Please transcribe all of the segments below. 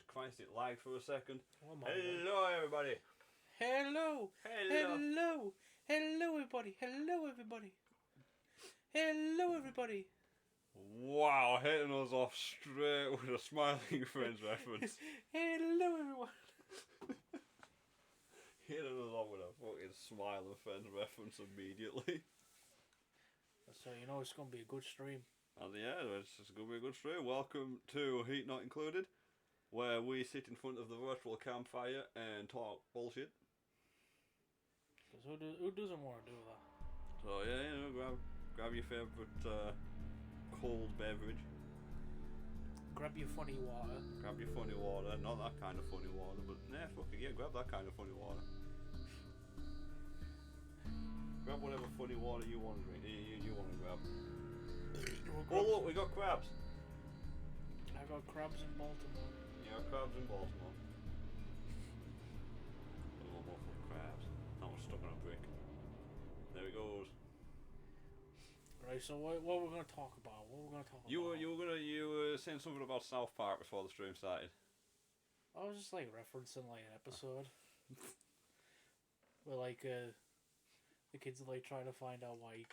Christ, it lagged for a second. Oh my Hello, everybody. Hello. Hello. Hello. Hello, everybody. Hello, everybody. Hello, everybody. Wow, hitting us off straight with a Smiling Friends reference. Hello, everyone. Hitting us off with a fucking Smiling Friends reference immediately. So you know it's gonna be a good stream. And yeah, it's going to be a good stream. Welcome to Heat Not Included, where we sit in front of the virtual campfire and talk bullshit. Because who doesn't want to do that? So yeah, grab your favourite cold beverage. Grab your funny water. Grab your funny water, not that kind of funny water, but fuck it, yeah, grab that kind of funny water. Grab whatever funny water you want to drink, you want to grab. Oh look, we got crabs. I got crabs in Baltimore. Yeah, crabs in Baltimore. A little more for crabs. That one's stuck on a brick. There it goes. Right, so what we're gonna talk about? You were saying something about South Park before the stream started. I was just like referencing like an episode where like the kids are like trying to find out why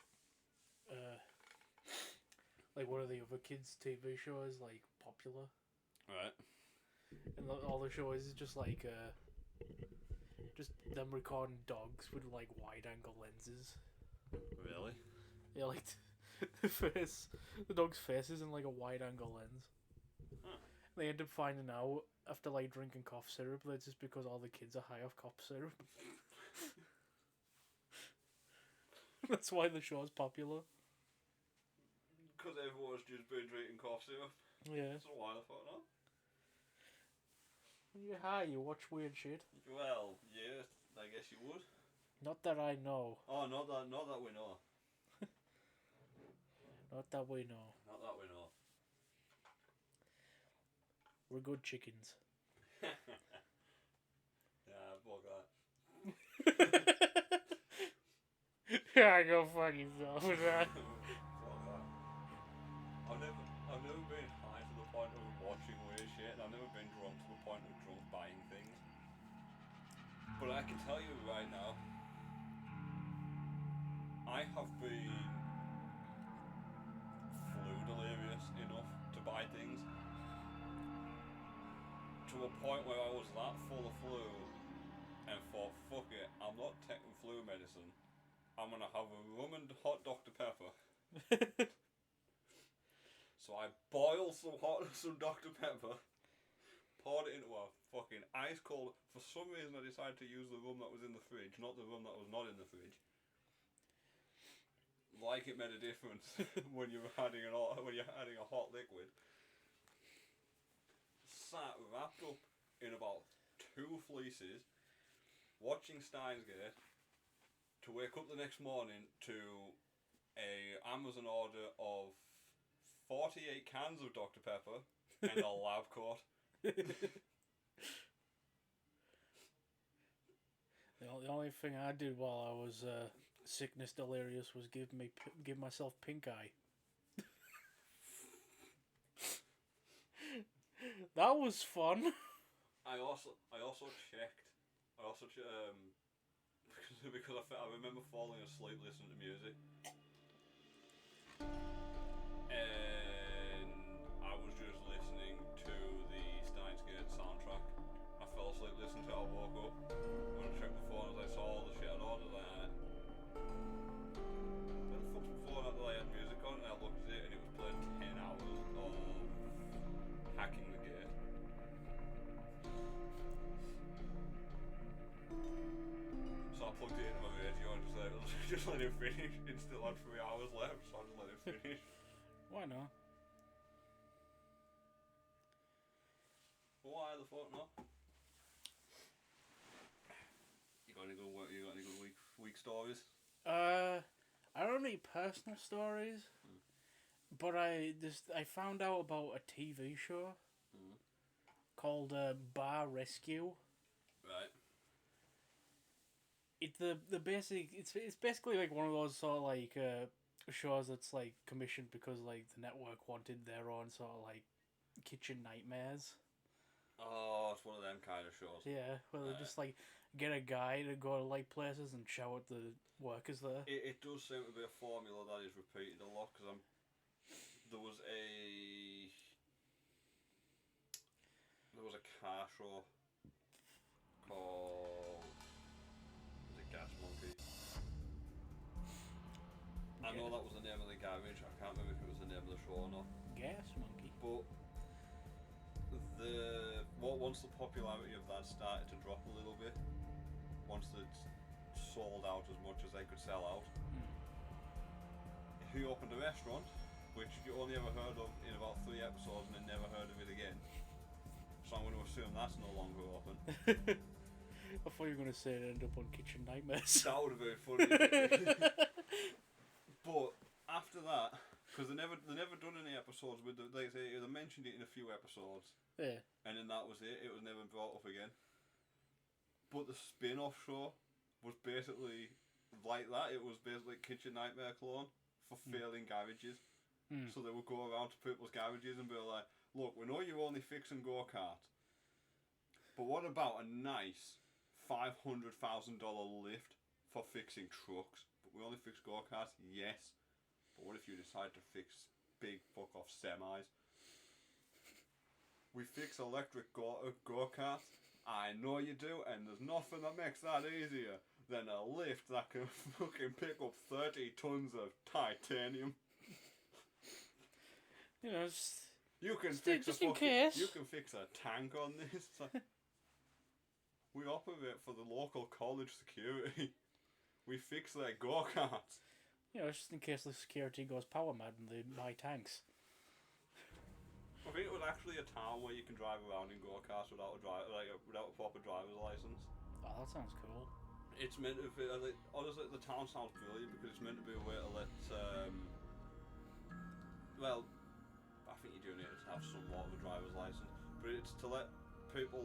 like one of the other kids' TV shows like popular. Right. And all the show is just like just them recording dogs with like wide angle lenses. Really? Yeah, like the dog's face is in like a wide angle lens. Huh. They end up finding out after like drinking cough syrup that it's just because all the kids are high off cough syrup. That's why the show's popular. Because everyone's just been drinking cough syrup. Yeah. That's a while I thought, no? When you're high, you watch weird shit. Well, yeah, I guess you would. Not that I know. Oh, not that we know. Not that we know. Not that we know. We're good chickens. Yeah, fuck that. Yeah, go fuck yourself with that. Fuck that. I've never been high to the point of watching weird shit, and I've never been drunk to the point of drunk buying things. But I can tell you right now, I have been flu delirious enough to buy things to a point where I was that full of flu and thought, fuck it, I'm not taking flu medicine. I'm gonna have a rum and hot Dr. Pepper. So I boiled some Dr. Pepper, poured it into a fucking ice cold. For some reason, I decided to use the rum that was in the fridge, not the rum that was not in the fridge. Like it made a difference when you're adding a hot liquid. Sat wrapped up in about 2 fleeces, watching Steins Gate, to wake up the next morning to a Amazon order of 48 cans of Dr. Pepper and a lab coat. The only thing I did while I was sickness delirious was give myself pink eye. That was fun. I also checked. Because I remember falling asleep listening to music, and I was just listening to the Steins Gate soundtrack. I fell asleep listening to it. I woke up. When I checked my phone, as I saw all the shit I'd ordered, like, where the fuck's my phone at that I had music on? And I looked at it, and it was playing 10 hours of Hacking the Gate. So I plugged it into my radio and just let it finish. It still had 3 hours left, so I just let it finish. Why not? Why the fuck not? You got any good week stories? I don't have any personal stories, but I found out about a TV show called Bar Rescue. Right. It's basically like one of those sort of like shows that's like commissioned because like the network wanted their own sort of like kitchen nightmares. Oh, it's one of them kind of shows. Yeah, where they just like get a guy to go to like places and shout at the workers there. It does seem to be a formula that is repeated a lot because there was a car show called was it Gas Monkey? I know that was the name of the garage. I can't remember if it was the name of the show or not. Gas Monkey. But once the popularity of that started to drop a little bit, once it sold out as much as they could sell out, he opened a restaurant, which you only ever heard of in about 3 episodes and then never heard of it again. So I'm going to assume that's no longer open. I thought you were going to say it ended up on Kitchen Nightmares. That would have been funny. But after that, because they never done any episodes with they mentioned it in a few episodes. Yeah. And then that was it. It was never brought up again. But the spin-off show was basically like that. It was basically Kitchen Nightmare clone for failing garages. So they would go around to people's garages and be like, look, we know you're only fixing go-karts, but what about a nice $500,000 lift for fixing trucks? But we only fix go-karts, yes. But what if you decide to fix big fuck-off semis? We fix electric go-karts. I know you do, and there's nothing that makes that easier than a lift that can fucking pick up 30 tons of titanium. You know, You can just in case. You can fix a tank on this. We operate for the local college security. We fix their go-karts. You know, just in case the security goes power mad and they buy tanks. I think it was actually a town where you can drive around in go-karts without a proper driver's license. Oh, that sounds cool. It's meant to be. Honestly, the town sounds brilliant because it's meant to be a way to let. Well, I think you do need to have somewhat of a driver's license, but it's to let people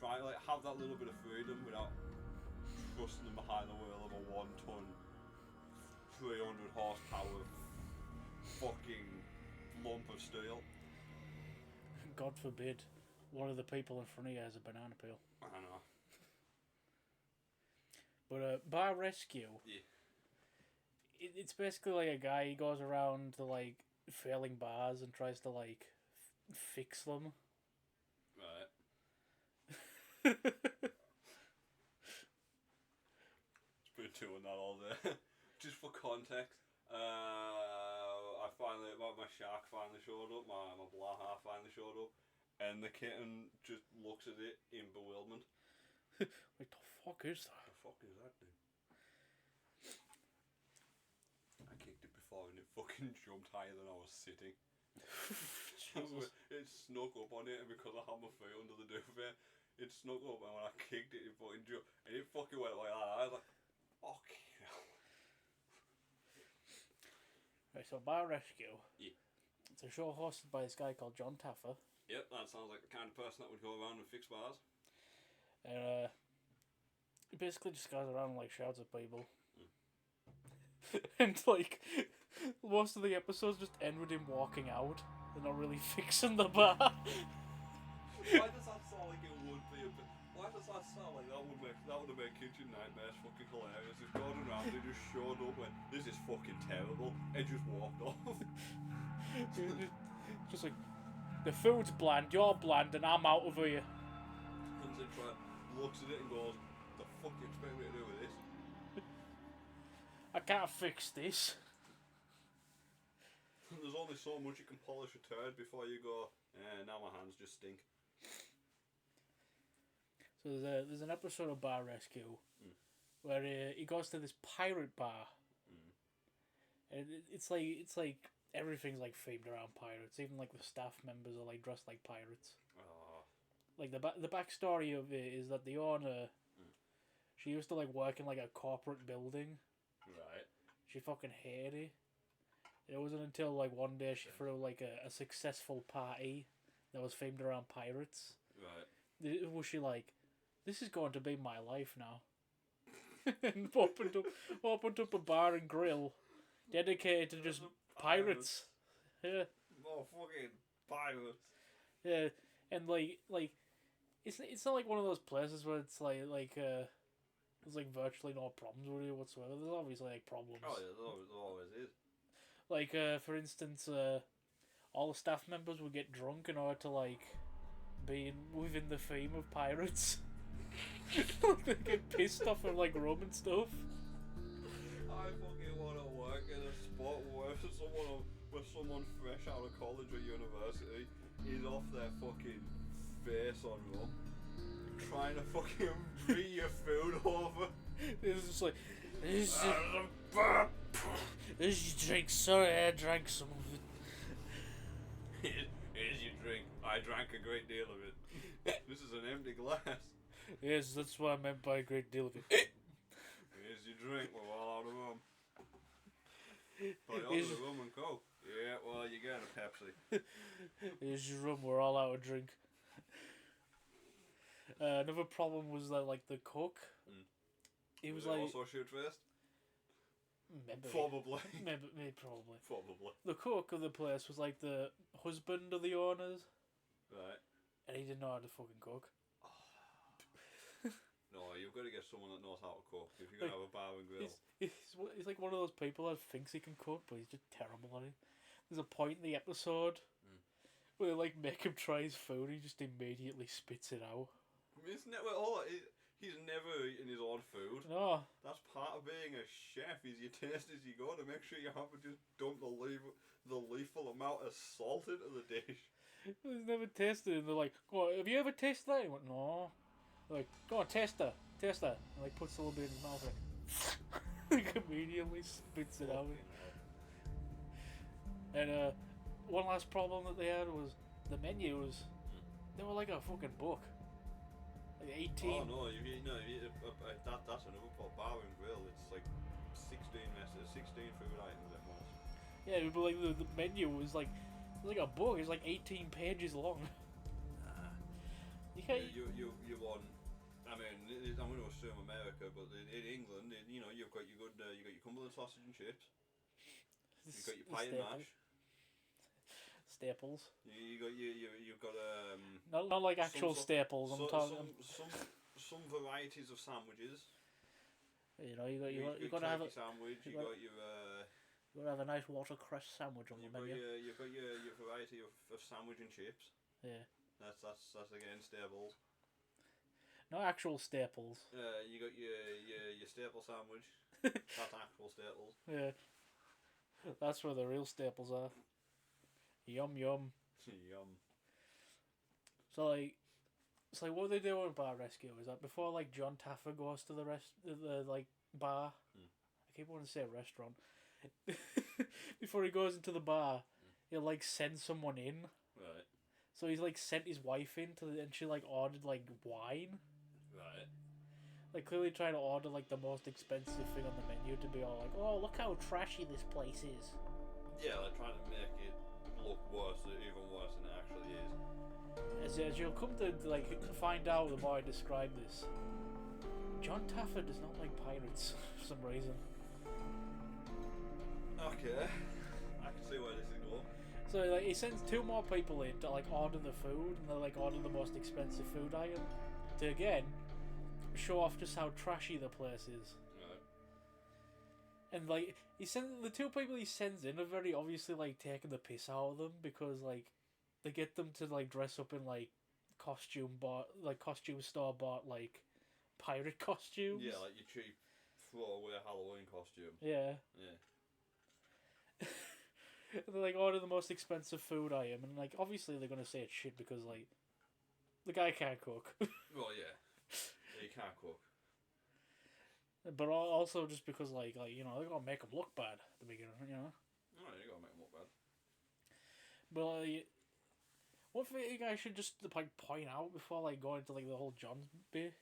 have that little bit of freedom without trusting them behind the wheel of a 1-ton, 300 horsepower fucking lump of steel. God forbid one of the people in front of you has a banana peel. I know. But Bar Rescue. Yeah. It's basically like a guy, he goes around to like failing bars and tries to like fix them. Right. It's been doing that all day. Just for context, my shark finally showed up, my blaha finally showed up, and the kitten just looks at it in bewilderment. What the fuck is that? The fuck is that, dude? I kicked it before and it fucking jumped higher than I was sitting. It snuck up on it, and because I had my feet under the duvet, it snuck up, and when I kicked it, it fucking jumped, and it fucking went like that. I was like, okay. Right, so Bar Rescue. Yeah. It's a show hosted by this guy called John Taffer. Yep, that sounds like the kind of person that would go around and fix bars. He basically just goes around and like shouts at people. And like most of the episodes just end with him walking out. They're not really fixing the bar. Why does that sound like it would be a bit? Why does that sound like that would have made Kitchen Nightmares fucking hilarious? If Gordon Ramsay just showed up and this is fucking terrible and just walked off. Just like, the food's bland, you're bland, and I'm out of here. Comes in, looks at it and goes, "The fuck you expect me to do with this?" I can't fix this. There's only so much you can polish a turd before you go, now my hands just stink. So there's an episode of Bar Rescue where he goes to this pirate bar, and it's like everything's like themed around pirates. Even like the staff members are like dressed like pirates. Oh. Like the backstory of it is that the owner, she used to like work in like a corporate building. Right. She fucking hated it. It wasn't until like one day she threw like a successful party that was themed around pirates. Right. Was she like, this is going to be my life now? And opened up a bar and grill dedicated to just pirates. Yeah. Oh, fucking pirates. Yeah, and like It's not like one of those places where it's like there's like virtually no problems with it whatsoever. There's obviously like problems. Oh yeah, there always is. Like for instance, all the staff members would get drunk in order to like be within the theme of pirates. They get pissed off of like rum and stuff. I fucking want to work in a spot where someone fresh out of college or university is off their fucking face on rum, trying to fucking bring your food over. It's just like, this is your drink. Sorry, I drank some of it. Here's your drink. I drank a great deal of it. This is an empty glass. Yes, that's what I meant by a great deal of it. Here's your drink. We're all out of rum. But I ordered a rum and coke. Yeah, well, you get a Pepsi. Here's your rum. We're all out of drink. Another problem was that like the cook. He was like also shoot first. Maybe. Probably. Maybe probably. Probably. The cook of the place was like the husband of the owners, Right. and he didn't know how to fucking cook. No, you've got to get someone that knows how to cook if you're going to have a bar and grill. He's like one of those people that thinks he can cook, but he's just terrible at it. There's a point in the episode where they like make him try his food, and he just immediately spits it out. I mean, he's never eaten his own food. No. That's part of being a chef, is you taste as you go to make sure you haven't just dumped the lethal amount of salt into the dish. He's never tasted it, and they're like, "Go on, have you ever tasted that?" He went, "No." They're like, "Go on, taste that. And like puts a little bit in his mouth, like immediately spits it out. And one last problem that they had was the menus. They were like a fucking book. Like 18. Oh no, that's another bar and grill. It's like 16 food items at most. Yeah, but like the menu was like a book. It's like 18 pages long. You can't. You want. I mean, I'm going to assume America, but in England, you've got your good, you got your Cumberland sausage and chips. You've got your pie and mash. Staples. You've got not like actual staples. I'm talking some varieties of sandwiches. You know, you got to have a sandwich. You got to have a nice watercress sandwich on the menu. You've got your variety of sandwich and chips. Yeah. That's again staples. Not actual staples. You got your staple sandwich. That's actual staples. Yeah. That's where the real staples are. Yum yum. Yum. So like what they do in Bar Rescue is that before like John Taffer goes to the like bar, I keep wanting to say restaurant. Before he goes into the bar, he'll like send someone in. Right. So he's like sent his wife in and she like ordered like wine. Right. Like clearly trying to order like the most expensive thing on the menu to be all like, oh look how trashy this place is. Yeah, they're trying to make it look worse, even worse than it actually is. As you'll come to like find out the more I describe this, John Taffer does not like pirates for some reason. Okay, I can see where this is going. So like he sends two more people in to like order the food, and they like order the most expensive food item to again show off just how trashy the place is. Right. And like the two people he sends in are very obviously like taking the piss out of them because like they get them to like dress up in like costume store bought like pirate costumes. Yeah, like your cheap throwaway Halloween costume. Yeah. Yeah. And they like order the most expensive food item, and like obviously they're gonna say it's shit because like the guy can't cook. Well, yeah, he can't cook. But also just because like you know they're gonna make him look bad at the beginning, you know. Oh, you gotta make him look bad. But one thing you guys should just like point out before like going to like the whole John bit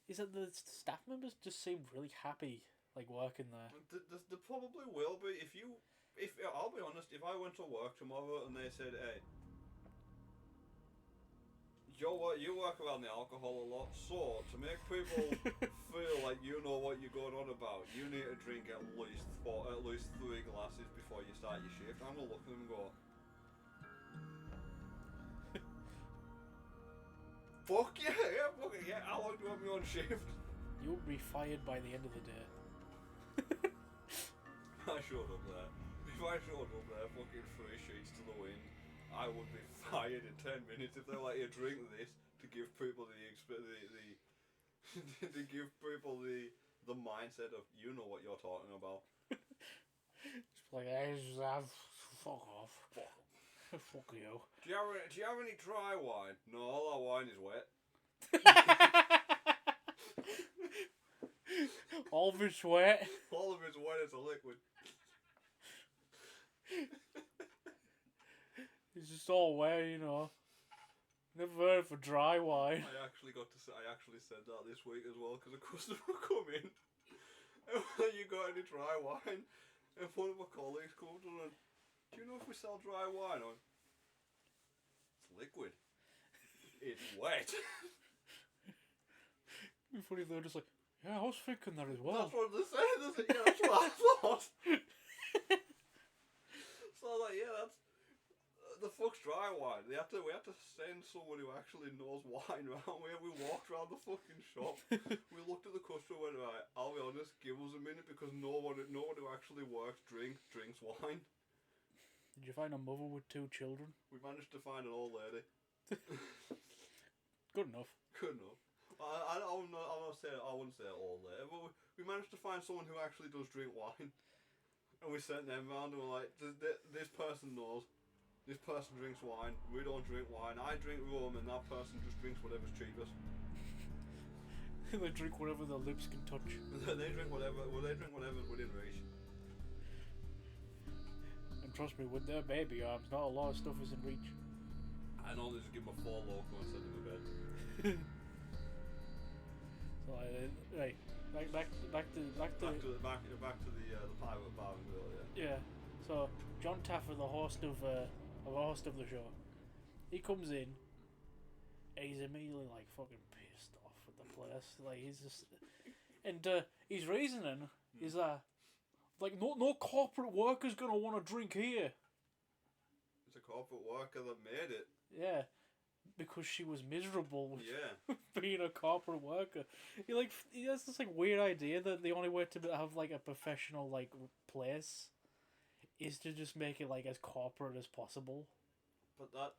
is that the staff members just seemed really happy like working there. They probably will be if I'll be honest, if I went to work tomorrow and they said, hey, you work around the alcohol a lot, so to make people feel like you know what you're going on about, you need to drink at least 3 glasses before you start your shift. I'm gonna look at them and go, Fuck yeah, fuck it, yeah. How long do you want me on shift? You'll be fired by the end of the day. I showed up there. If I showed up there, fucking 3 sheets to the wind, I would be fired in 10 minutes. If they're like, here, drink this to give people the to give people the mindset of, you know what you're talking about. Just like, hey, fuck off. Fuck you. Do you have any dry wine? No, all our wine is wet. All of it's wet. All of it's wet as a liquid. It's just all wet, you know. Never heard of a dry wine. I actually said that this week as well, because a customer come in and when you got any dry wine, and one of my colleagues comes and went, do you know if we sell dry wine? I went, it's liquid. It's wet. It'd be funny if they were just like, yeah, I was thinking that as well. That's what they said. They said, yeah, that's what I thought. So I was like, yeah, that's the fuck's dry wine. We had to send someone who actually knows wine around. We walked around the fucking shop. We looked at the customer and went, right, I'll be honest, give us a minute, because no one who actually works drinks wine. Did you find a mother with 2 children? We managed to find an old lady. Good enough. Good enough. I'm not saying, I wouldn't say old lady, but we managed to find someone who actually does drink wine. And we sent them round and we're like, this person knows. This person drinks wine. We don't drink wine. I drink rum, and that person just drinks whatever's cheapest. They drink whatever their lips can touch. They drink whatever. Well, they drink whatever's within reach. And trust me, with their baby arms, not a lot of stuff is in reach. I normally just give them a 4 local and send them to bed. So, right, back to the pirate bar and grill. Yeah. So John Taffer, the host of the show, he comes in, and he's immediately like fucking pissed off with the place. Like he's just, and his reasoning is that like no corporate worker's gonna want to drink here. It's a corporate worker that made it. Yeah, because she was miserable with Yeah. being a corporate worker. He has this like weird idea that the only way to have like a professional like place is to just make it like as corporate as possible. But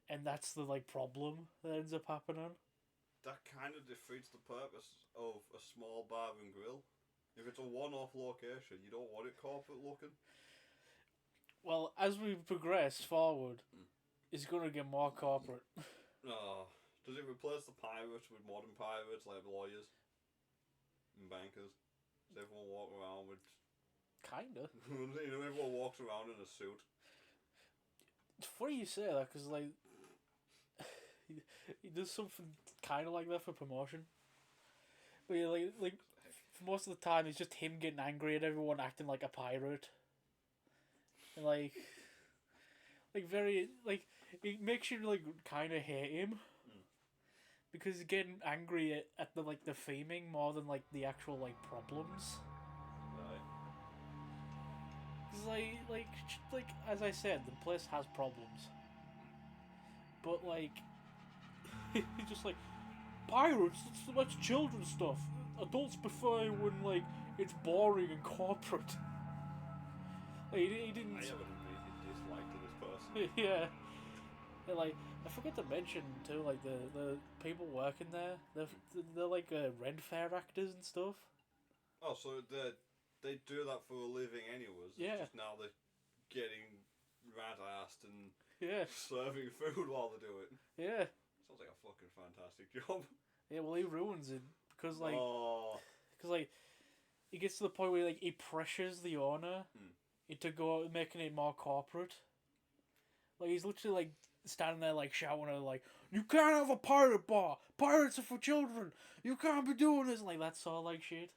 and that's the like problem that ends up happening. That kind of defeats the purpose of a small bar and grill. If it's a one-off location, you don't want it corporate looking. Well, as we progress forward, it's gonna get more corporate. Oh, does it replace the pirates with modern pirates like lawyers and bankers? Does everyone walk around with? Kinda. You know, everyone walks around in a suit. It's funny you say that, because like he does something kind of like that for promotion. But yeah, like for most of the time, it's just him getting angry at everyone acting like a pirate. And like very like it makes you like kind of hate him. Because he's getting angry at the like the theming more than like the actual like problems. Like as I said, the place has problems. But like, he's just like, pirates. That's children's stuff. Adults prefer when like it's boring and corporate. Like, he didn't. I have an immediate dislike to this person. Yeah. And, like, I forgot to mention too, like the people working there. They're like Ren Fair actors and stuff. Oh, so they do that for a living anyways. Yeah. It's just now they're getting rat-assed and serving food while they do it. Yeah. Sounds like a fucking fantastic job. Yeah, well, he ruins it because like he gets to the point where like he pressures the owner into making it more corporate. Like he's literally like standing there like shouting at her, like, you can't have a pirate bar. Pirates are for children. You can't be doing this, like that sort of like shit.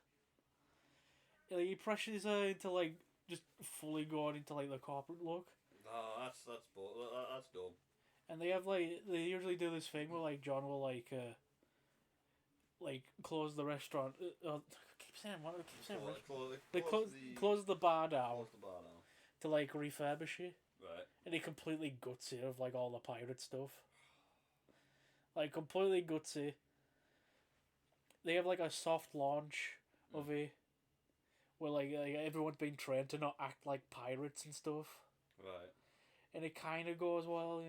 Like, he pressures her into like just fully going into like the corporate look. Oh, that's dumb. And they usually do this thing where like John will like close the restaurant. Close the bar down to like refurbish it. Right. And he completely guts it of like all the pirate stuff. like completely gutsy. They have like a soft launch of it, where like everyone's been trained to not act like pirates and stuff, Right. and it kind of goes well,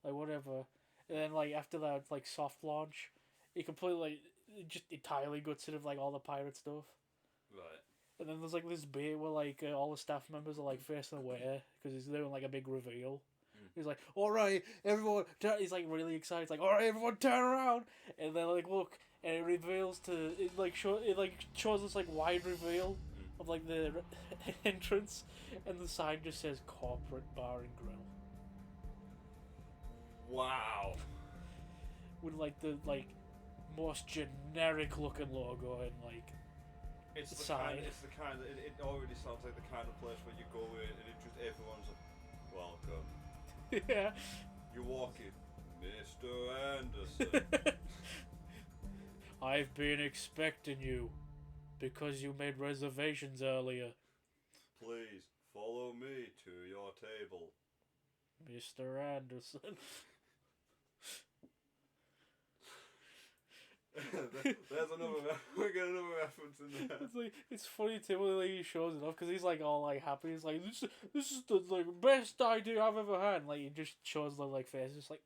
like whatever. And then like after that like soft launch, it completely just entirely guts it of like all the pirate stuff. Right. And then there's like this bit where like all the staff members are like facing away because he's doing like a big reveal. He's like, "All right, everyone!" He's like really excited. He's like, "All right, everyone, turn around!" And then like look, and it reveals shows this like wide reveal of like the entrance, and the sign just says "Corporate Bar and Grill" Wow. with like the most generic looking logo and like. It's the Side. kind. It already sounds like the kind of place where you go in and it just everyone's like, welcome. Yeah. You walk in, Mr. Anderson. I've been expecting you because you made reservations earlier. Please follow me to your table. Mr. Anderson. There's another. We get another reference in there. It's funny too when he shows it off because he's like all like happy. He's like, this is the like best idea I've ever had. And, like he just shows the like face, just like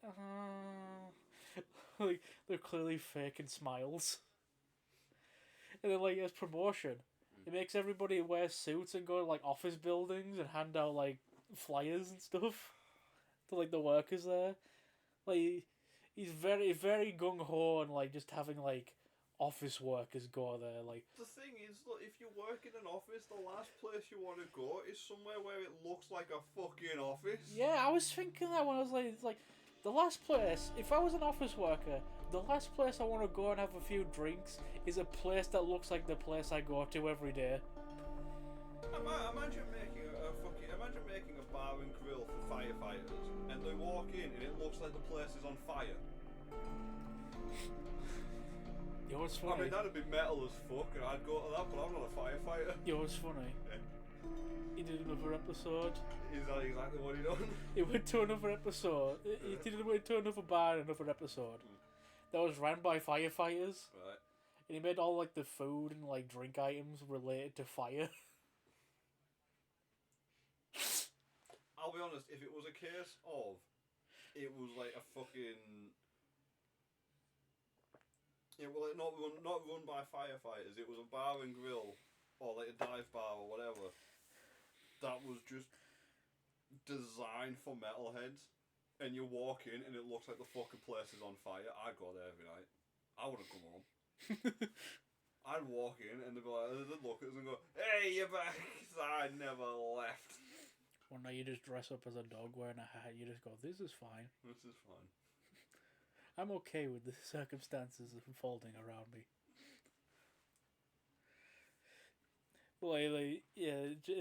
like they're clearly faking smiles. And then like as promotion, it makes everybody wear suits and go to like office buildings and hand out like flyers and stuff to like the workers there. Like he's very very gung ho and like just having like office workers go there. Like the thing is, look, if you work in an office, the last place you want to go is somewhere where it looks like a fucking office. Yeah, I was thinking that when I was like, it's like the last place. If I was an office worker, the last place I want to go and have a few drinks is a place that looks like the place I go to every day. Imagine making a bar and grill for firefighters, and they walk in and it looks like the place is on fire. You know what's funny? I mean, that'd be metal as fuck, and I'd go to that, but I'm not a firefighter. You know what's funny? He did another episode. Is that exactly what he done? He went to another episode. He went to another bar in another episode that was ran by firefighters. Right. And he made all like the food and like drink items related to fire. I'll be honest, if it was a case of it was like a fucking not run by firefighters, it was a bar and grill or like a dive bar or whatever that was just designed for metalheads, and you walk in and it looks like the fucking place is on fire, I'd go there every night. I wouldn't come home. I'd walk in and they'd be like, they'd look at us and go, "Hey, you're back." I never left. One night you just dress up as a dog wearing a hat. You just go, "This is fine. This is fine. I'm okay with the circumstances unfolding around me." Well, it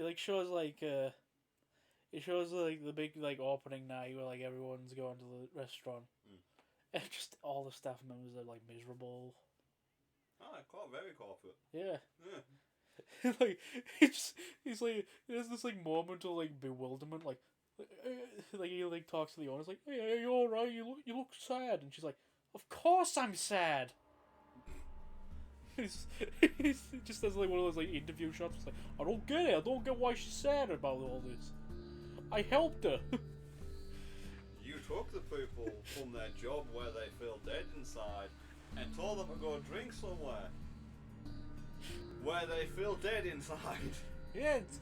like shows like it shows like the big like opening night where like everyone's going to the restaurant, and just all the staff members are like miserable. Ah, very corporate. Yeah. Yeah. Like he's like there's this like moment of like bewilderment, like he like talks to the owners like, "Hey, are you all right? You look sad," and she's like, "Of course I'm sad." He's just does like one of those like interview shots. It's like, "I don't get it. I don't get why she's sad about all this. I helped her." You took the people from their job where they feel dead inside and told them to go drink somewhere where they feel dead inside. Yeah, it's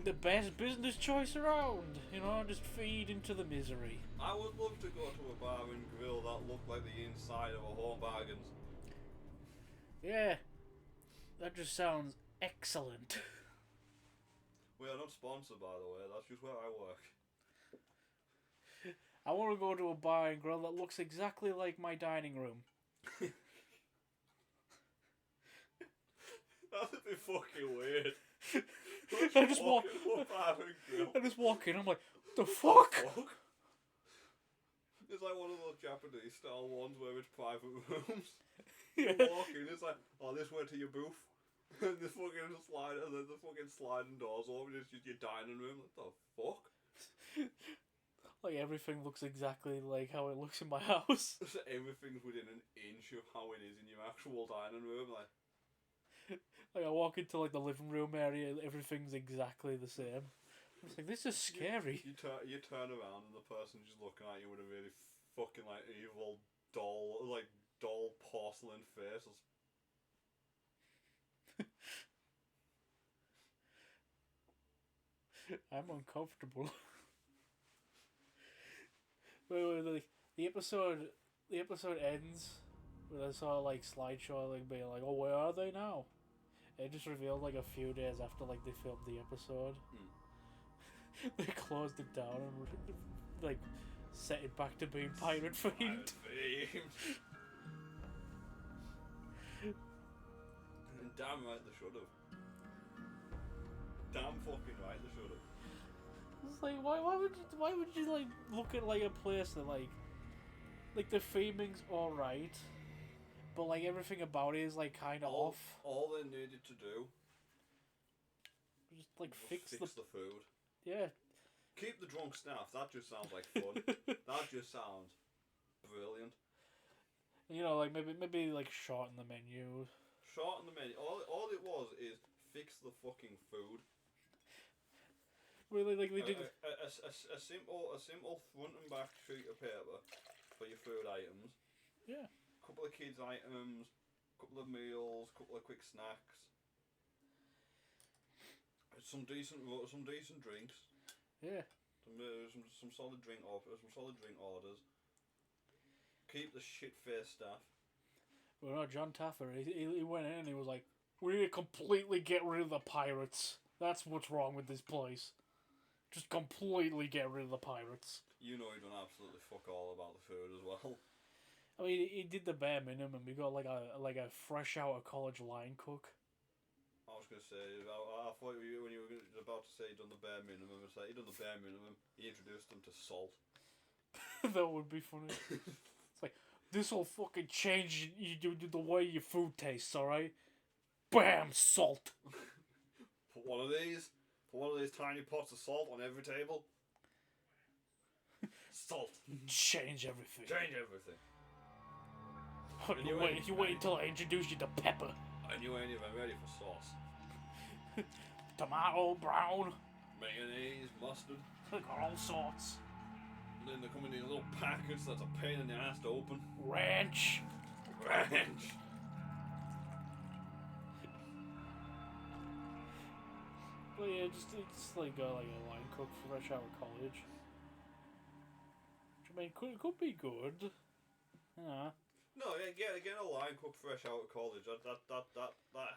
the best business choice around. Just feed into the misery. I would love to go to a bar and grill that looked like the inside of a Home Bargains. Yeah, that just sounds excellent. We are not sponsored, by the way. That's just where I work. I want to go to a bar and grill that looks exactly like my dining room. That'd be fucking weird. I just walk in. I'm like, "What the fuck?" It's like one of those Japanese style ones where it's private rooms. Yeah. You walk in, it's like, "Oh, this way to your booth." And the fucking sliding doors open, it's just your dining room. What the fuck? Like everything looks exactly like how it looks in my house. So everything's within an inch of how it is in your actual dining room. Like, Like I walk into like the living room area, everything's exactly the same. It's like this is scary. you turn around and the person's just looking at you with a really fucking like evil doll porcelain face. I'm uncomfortable. Wait, the episode ends with a sort of like slideshow like being like, oh, where are they now? It just revealed like a few days after like they filmed the episode. They closed it down and like set it back to being pirate themed. And damn right they should have. Damn fucking right they should have. It's like why would you like look at like a place that like the theming's alright, but like everything about it is like kind of off. All they needed to do Just like fix the food. Yeah. Keep the drunk staff. That just sounds like fun. That just sounds brilliant. You know, like maybe like shorten the menu. Shorten the menu. All it was is fix the fucking food. Really, like they did a simple front and back sheet of paper for your food items. Yeah. Couple of kids items, couple of meals, couple of quick snacks. Some decent drinks. Yeah. Some solid drink orders. Keep the shit-faced staff. Well, no, John Taffer, he went in and he was like, we need to completely get rid of the pirates. That's what's wrong with this place. Just completely get rid of the pirates. You know he done absolutely fuck all about the food as well. I mean, he did the bare minimum. We got like a fresh out of college line cook. I was going to say, I thought when you were about to say he done the bare minimum, it's like he done the bare minimum. He introduced them to salt. That would be funny. It's like, this will fucking change the way your food tastes, alright? Bam! Salt! Put one of these tiny pots of salt on every table. Salt. Change everything. Change everything. You wait until I introduce you to pepper. And you ain't even ready for sauce. Tomato, brown. Mayonnaise, mustard. They got all sorts. And then they come in these little packets that's a pain in the ass to open. Ranch. Well, yeah, just like a line cook fresh out of college. Which, I mean, could be good. Yeah. No, get a line cook fresh out of college. That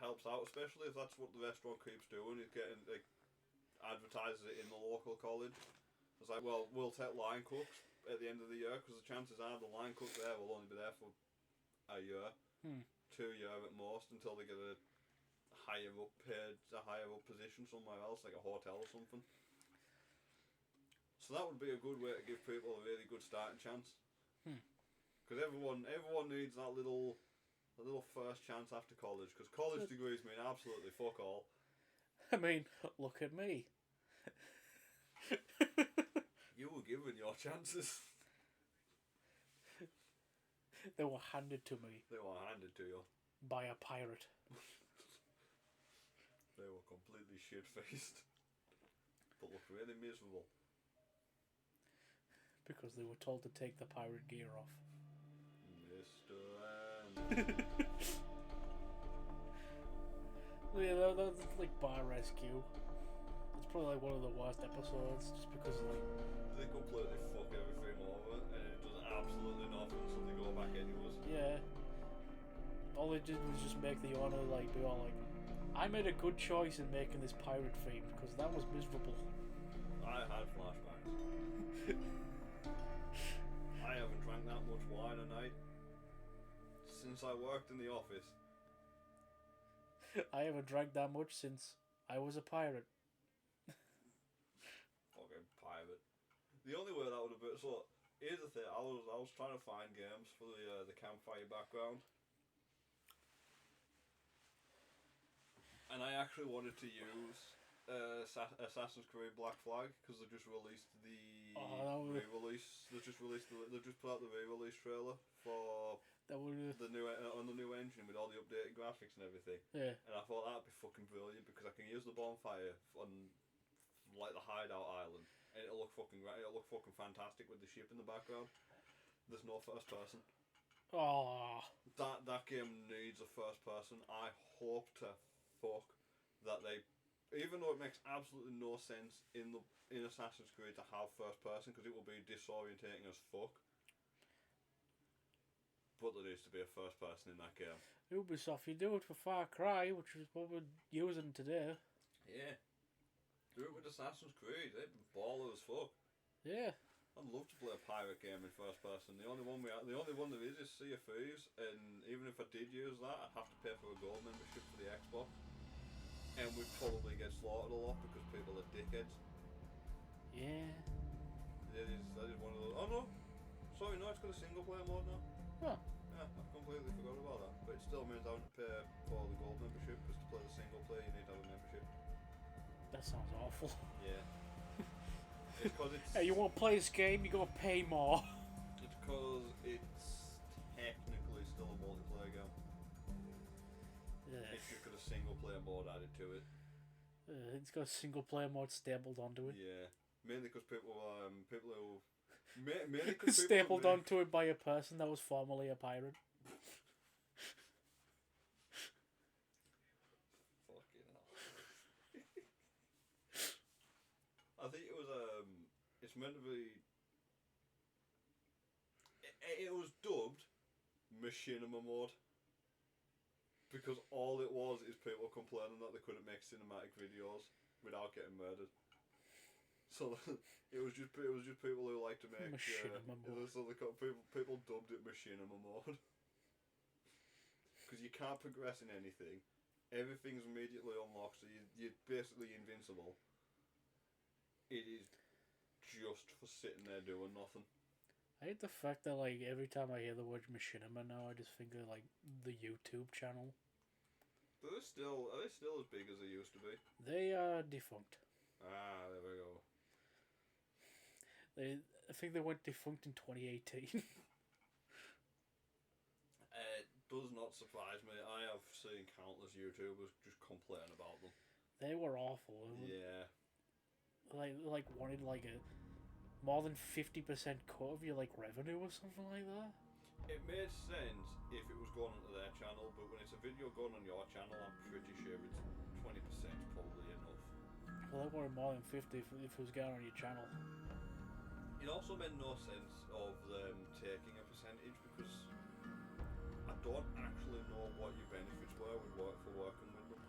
helps out, especially if that's what the restaurant keeps doing. Is getting like advertises it in the local college. It's like, well, we'll take line cooks at the end of the year because the chances are the line cook there will only be there for a year, 2 years at most, until they get a higher up position somewhere else, like a hotel or something. So that would be a good way to give people a really good starting chance. Because everyone needs that little first chance after college. Because college degrees mean absolutely fuck all. I mean, look at me. You were given your chances. They were handed to me. They were handed to you. By a pirate. They were completely shit-faced. But looked really miserable. Because they were told to take the pirate gear off. Mr. Anderson. Yeah, that's like Bar Rescue. It's probably like one of the worst episodes, just because like they completely fuck everything over, and it does absolutely nothing, so they go back anyways. Yeah. All they did was just make the owner like be all like, I made a good choice in making this pirate theme because that was miserable. I had flashbacks. I haven't drank that much wine a night since I worked in the office. I haven't drank that much since I was a pirate. Fucking pirate. The only way that would have been... So, here's the thing. I was trying to find games for the campfire background. And I actually wanted to use Assassin's Creed Black Flag because they just released the re-release. They've just put out the re-release trailer for that would the new on the new engine with all the updated graphics and everything. yeah. And I thought that'd be fucking brilliant because I can use the bonfire on like the hideout island, and it'll look fucking fantastic with the ship in the background. There's no first person. Oh, That game needs a first person. I hope to fuck that they, even though it makes absolutely no sense in Assassin's Creed to have first person because it will be disorientating as fuck. But there needs to be a first person in that game. Ubisoft, you do it for Far Cry, which is what we're using today. Yeah. Do it with Assassin's Creed. They'd be baller as fuck. Yeah. I'd love to play a pirate game in first person. The only one there is Sea of Thieves, and even if I did use that, I'd have to pay for a gold membership for the Xbox, and we'd probably get slaughtered a lot because people are dickheads. Yeah. That is one of those. Oh no, sorry, no, it's got a single player mode now. Huh. Yeah, I completely forgot about that. But it still means I have to pay for the gold membership because to play the single player you need to have a membership. That sounds awful. Yeah. It's because it's. Hey, you want to play this game? You gotta pay more. It's because it's technically still a multiplayer game. It's just got a single player mode added to it. It's got a single player mode stapled onto it. Yeah, mainly because people who mainly cause Stapled onto it by a person that was formerly a pirate. Fucking hell. I think it was it's meant to be. It was dubbed Machinima mode. Because all it was is people complaining that they couldn't make cinematic videos without getting murdered. So it was just people who like to make. Machinima mode. So people dubbed it Machinima mode. Because you can't progress in anything, everything's immediately unlocked, so you're basically invincible. It is just for sitting there doing nothing. I hate the fact that like every time I hear the word machinima now, I just think of like the YouTube channel. Are they still as big as they used to be? They are defunct. Ah, there we go. I think they went defunct in 2018. It does not surprise me. I have seen countless YouTubers just complain about them. They were awful. Yeah. Like wanted like a more than 50% cut of your like revenue or something like that. It made sense if it was going onto their channel, but when it's a video going on your channel, I'm pretty sure it's 20% probably enough. Well, they wanted more than 50 if it was going on your channel. It also made no sense of them taking a percentage because I don't actually know what your benefits were with working with them.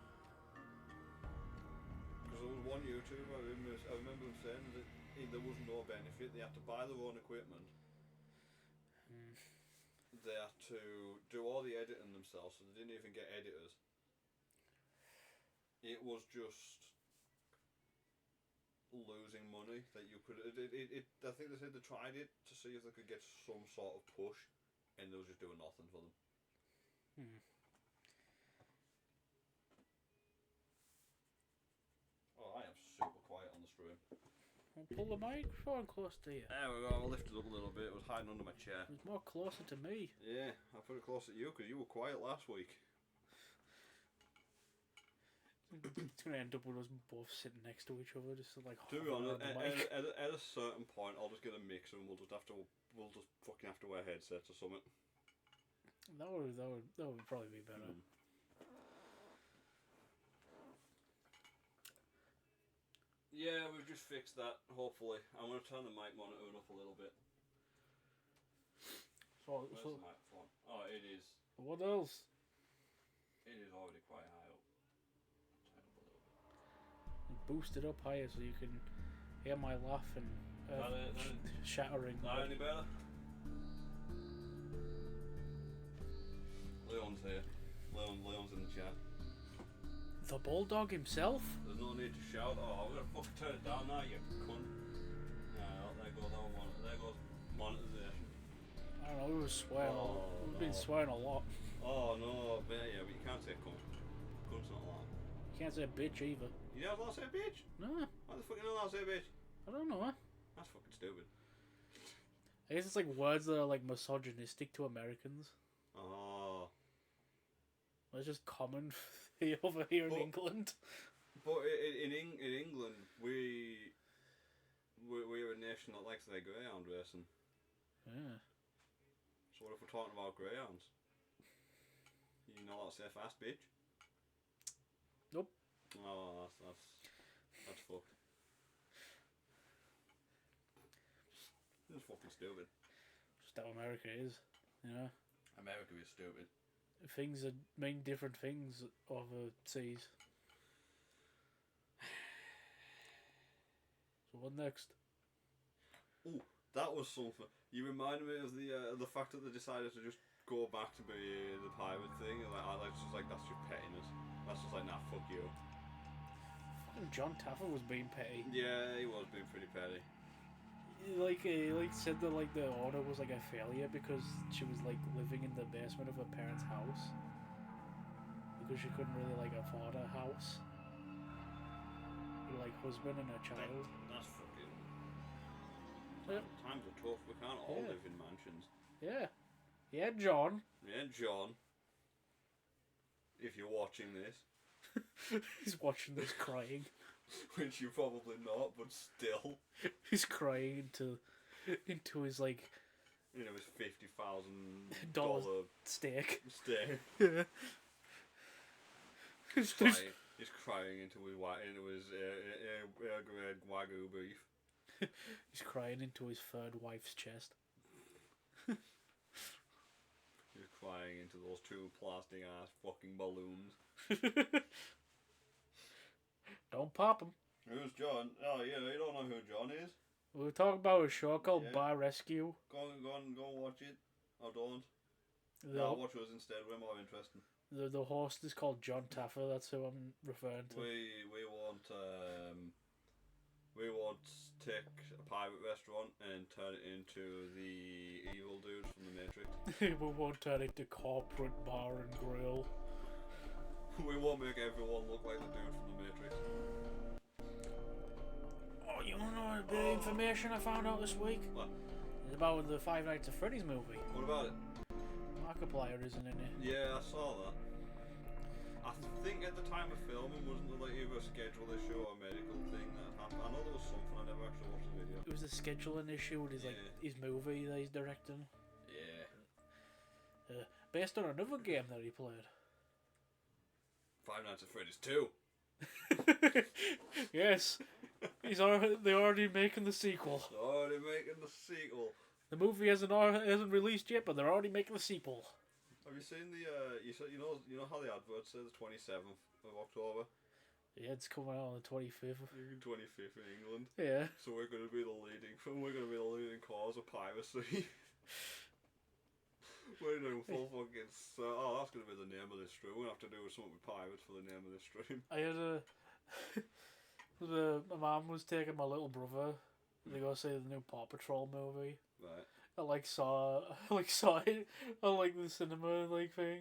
Because there was one YouTuber, I remember them saying that there was no benefit. They had to buy their own equipment. They had to do all the editing themselves, so they didn't even get editors. It was just losing money that you could. I think they said they tried it to see if they could get some sort of push, and they were just doing nothing for them. Oh, I am super quiet on the stream. I'll pull the microphone close to you. There we go. I lifted it up a little bit. It was hiding under my chair. It's more closer to me. Yeah, I put it close at you because you were quiet last week. It's gonna end up with us both sitting next to each other, just like. To be honest, hovering on the mic. at a certain point, I'll just get a mixer and we'll just fucking have to wear headsets or something. That would probably be better. Yeah, we've just fixed that, hopefully. I'm going to turn the mic monitoring up a little bit. Where's the microphone? Oh, it is. What else? It is already quite high up. Turn up a little bit. And boost it up higher so you can hear my laugh and shattering. Not any better? Leon's here. Leon's in the chat. The bulldog himself? There's no need to shout. Oh, I'm gonna fucking turn it down now, you cunt. There goes our monitor. There goes monetization. I don't know, we were swearing. We've been swearing a lot. Oh no, but yeah, but you can't say cunt. Cunt's not allowed. You can't say bitch either. You not allowed to say bitch? No. Why the fuck you not allowed to say bitch? I don't know. I That's fucking stupid. I guess it's like words that are like misogynistic to Americans. Oh. It's just common over here in But- England. But in England, we're a nation that likes their greyhound racing. Yeah. So what if we're talking about greyhounds? You know how to say fast, bitch? Nope. Oh, that's fucked. That's fucking stupid. Just how America is, you know. America is stupid. Things that mean different things overseas. So what next? Ooh, that was something. You reminded me of the fact that they decided to just go back to be the pirate thing. And that's just pettiness. That's just like, nah, fuck you. Fucking John Taffer was being petty. Yeah, he was being pretty petty. He said that like the order was like a failure because she was like living in the basement of her parents' house because she couldn't really like afford a house. With, like husband and a child. That's fucking. Yeah. Times are tough. We can't all Yeah. live in mansions. Yeah. Yeah, John. Yeah, John. If you're watching this, He's watching this crying. which you're probably not, but still, He's crying into his like you know, his $50,000 Dollars. steak. stay. Yeah. He's crying into his grade wagyu beef. He's crying into his third wife's chest. He's crying into those two plastic ass fucking balloons. Don't pop him. Who's John? Oh yeah, you don't know who John is. We were talking about a show called Yeah. Bar Rescue. Go and watch it. Or don't. The, No, watch us instead. We're more interesting. the host is called John Taffer. That's who I'm referring to. We won't take a pirate restaurant and turn it into the evil dudes from the Matrix. We won't turn it to corporate bar and grill. We won't make everyone look like the dude from the Matrix. Oh, you want to know a bit of information I found out this week? What? It's about the Five Nights at Freddy's movie. What about it? Markiplier isn't in it. Yeah, I saw that. I think at the time of filming, wasn't there like either a schedule issue or a medical thing that happened? I know there was something, I never actually watched the video. It was a scheduling issue with his, like, his movie that he's directing. Yeah. Based on another game that he played. Five Nights at Freddy's 2. Yes. They're already making the sequel. They're already making the sequel. The movie hasn't released yet, but they're already making the sequel. Have you seen the you know how the advert says the 27th of October? Yeah, it's coming out on the 25th. 25th in England. Yeah. So we're gonna be the leading cause of piracy. We're doing full fucking that's gonna be the name of this stream. We're gonna have to do something with pirates for the name of this stream. I had my mum was taking my little brother. They go see the new Paw Patrol movie. Right. I saw it on like the cinema like thing.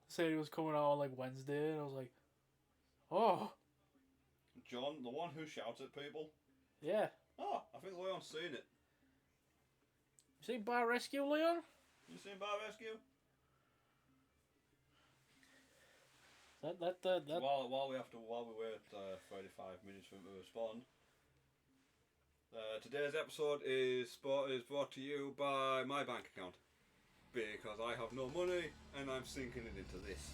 Said it was coming out on like Wednesday, and I was like, oh John, the one who shouts at people. yeah. Oh, I think Leon's seen it. You seen Bar Rescue, Leon? You seen Bar Rescue? That While we wait 35 minutes for him to respond. Today's episode is brought to you by my bank account because I have no money and I'm sinking it into this.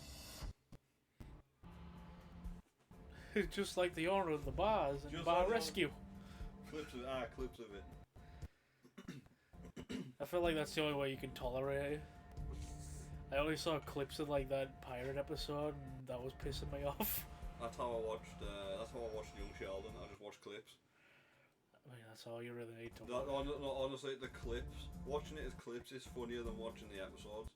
just like the owner of the bars and Just Bar like the Rescue. Clips of it. I feel like that's the only way you can tolerate it. I only saw clips of like that pirate episode, and that was pissing me off. That's how I watched Young Sheldon. I just watched clips. I mean, that's all you really need to No, watch. honestly, the clips. Watching it as clips is funnier than watching the episodes.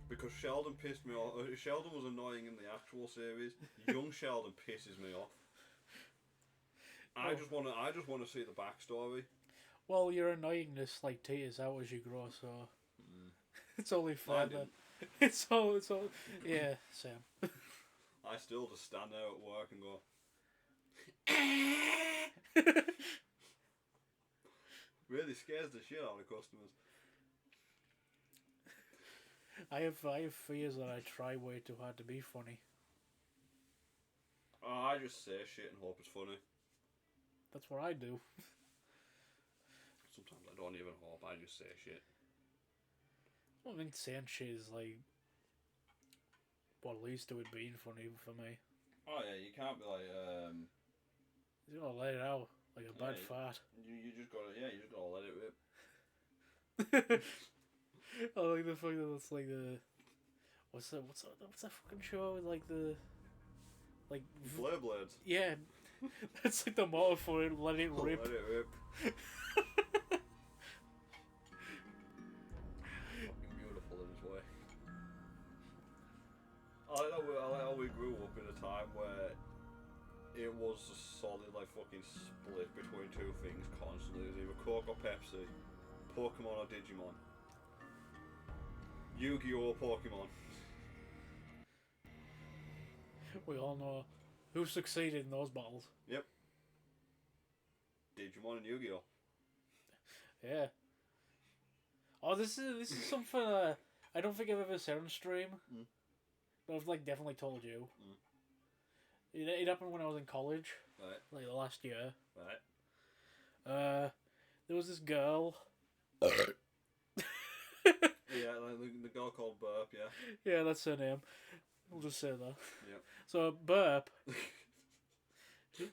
Because Sheldon pissed me off. Sheldon was annoying in the actual series. Young Sheldon pisses me off. I just want to see the backstory. Well, your annoyingness like teeters out as you grow, so it's only fair I that didn't. it's all yeah, Sam. I still just stand there at work and go, really scares the shit out of customers. I have fears that I try way too hard to be funny. Oh, I just say shit and hope it's funny. That's what I do. Sometimes I don't even hope, I just say shit. I think saying shit is like what leads to it being funny for me. Oh yeah, you can't be like, You gotta let it out like a bad yeah, fart. you just gotta let it rip. I like the fact that it's like the what's that fucking show with like the like Flare blades. yeah, that's like the motto for it. Let it rip. Let it rip. Fucking beautiful in its way. I like how we grew up in a time where it was a solid like fucking split between two things constantly. It was either Coke or Pepsi, Pokemon or Digimon. Yu-Gi-Oh! Or Pokemon. We all know who succeeded in those battles. Yep. Digimon and Yu-Gi-Oh! Yeah. Oh, this is something I don't think I've ever said on stream, but I've like definitely told you. It happened when I was in college, Right. like the last year. Right. There was this girl. Yeah, like the girl called Burp, yeah. Yeah, that's her name. We'll just say that. Yep. So Burp. if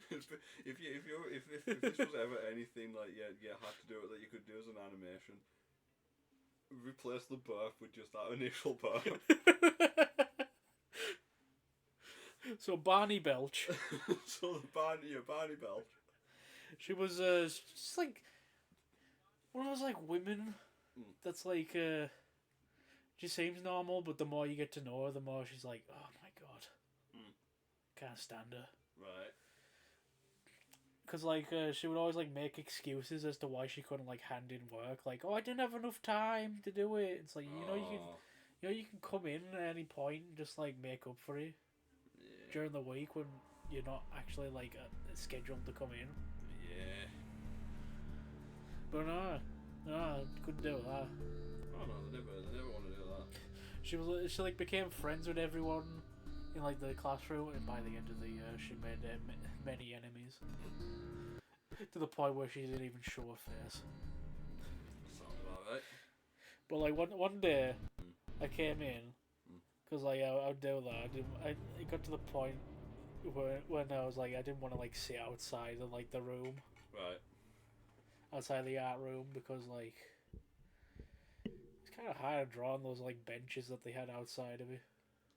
this was ever anything like you had to do it that you could do as an animation, replace the burp with just that initial burp. So Barney Belch. So Barney Belch. She was just like one of those like women that's like she seems normal, but the more you get to know her, the more she's like, oh my god, can't stand her. Right. Because like she would always like make excuses as to why she couldn't like hand in work. Like, oh, I didn't have enough time to do it. It's like you can come in at any point and just like make up for it during the week when you're not actually like scheduled to come in. Yeah. But no, couldn't do that. Oh no, they never want to do that. She like became friends with everyone in like the classroom, and by the end of the year, she made many enemies. To the point where she didn't even show her face. Sounds about right. But like one day, I came in because like I would do that. It got to the point where when I was like I didn't want to like sit outside in like the room. Right. Outside the art room because like it's kind of hard to draw on those like benches that they had outside of it.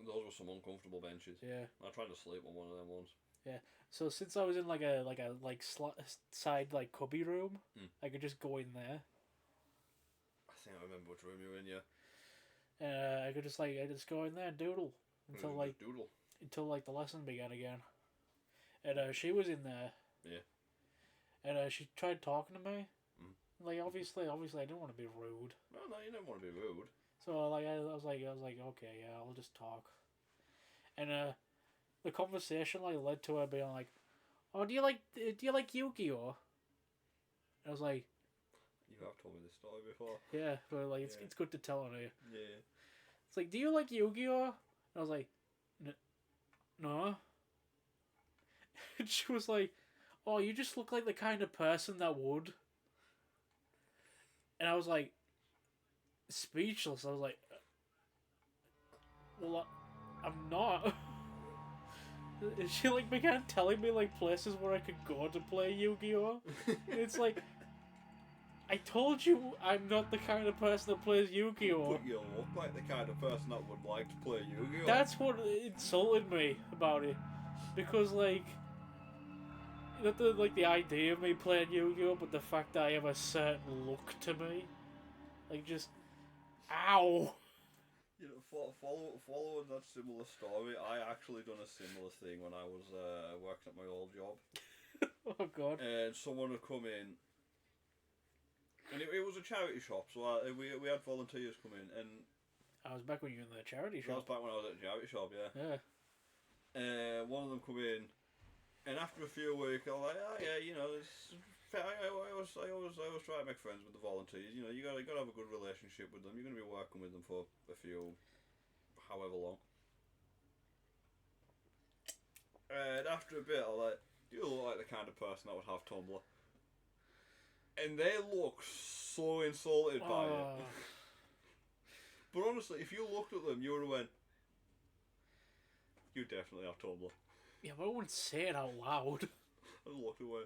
Those were some uncomfortable benches. Yeah. I tried to sleep on one of them once. Yeah. So since I was in like a side like cubby room, I could just go in there. I think I remember which room you were in, yeah. I could just go in there and doodle until like the lesson began again. And she was in there. Yeah. And she tried talking to me. Like obviously I didn't want to be rude. No, you don't want to be rude. So like I was like okay, yeah, I'll just talk. And the conversation like led to her being like, "Oh, do you like Yu-Gi-Oh?" I was like, "You have told me this story before." Yeah, but like it's good to tell on you. Yeah. It's like, "Do you like Yu-Gi-Oh?" And I was like, "No." And she was like, "Oh, you just look like the kind of person that would." And I was like, speechless. I was like, "Well, I'm not." And she like began telling me like places where I could go to play Yu-Gi-Oh. It's like, I told you I'm not the kind of person that plays Yu-Gi-Oh. But you look like the kind of person that would like to play Yu-Gi-Oh. That's what insulted me about it, because like, not the idea of me playing Yu-Gi-Oh, but the fact that I have a certain look to me, like just, ow. You know, following that similar story, I actually done a similar thing when I was working at my old job. Oh god. And someone had come in, and it was a charity shop, so we had volunteers come in, and I was back when you were in the charity shop. That was back when I was at the charity shop, yeah. Yeah. One of them come in, and after a few weeks, I was like, oh yeah, you know, there's I always try to make friends with the volunteers. You know, you gotta have a good relationship with them. You're gonna be working with them for a few, however long. And after a bit, I'm like, you look like the kind of person that would have Tumblr. And they look so insulted by it. But honestly, if you looked at them, you would have went, you definitely have Tumblr. Yeah, but I wouldn't say it out loud. I looked away.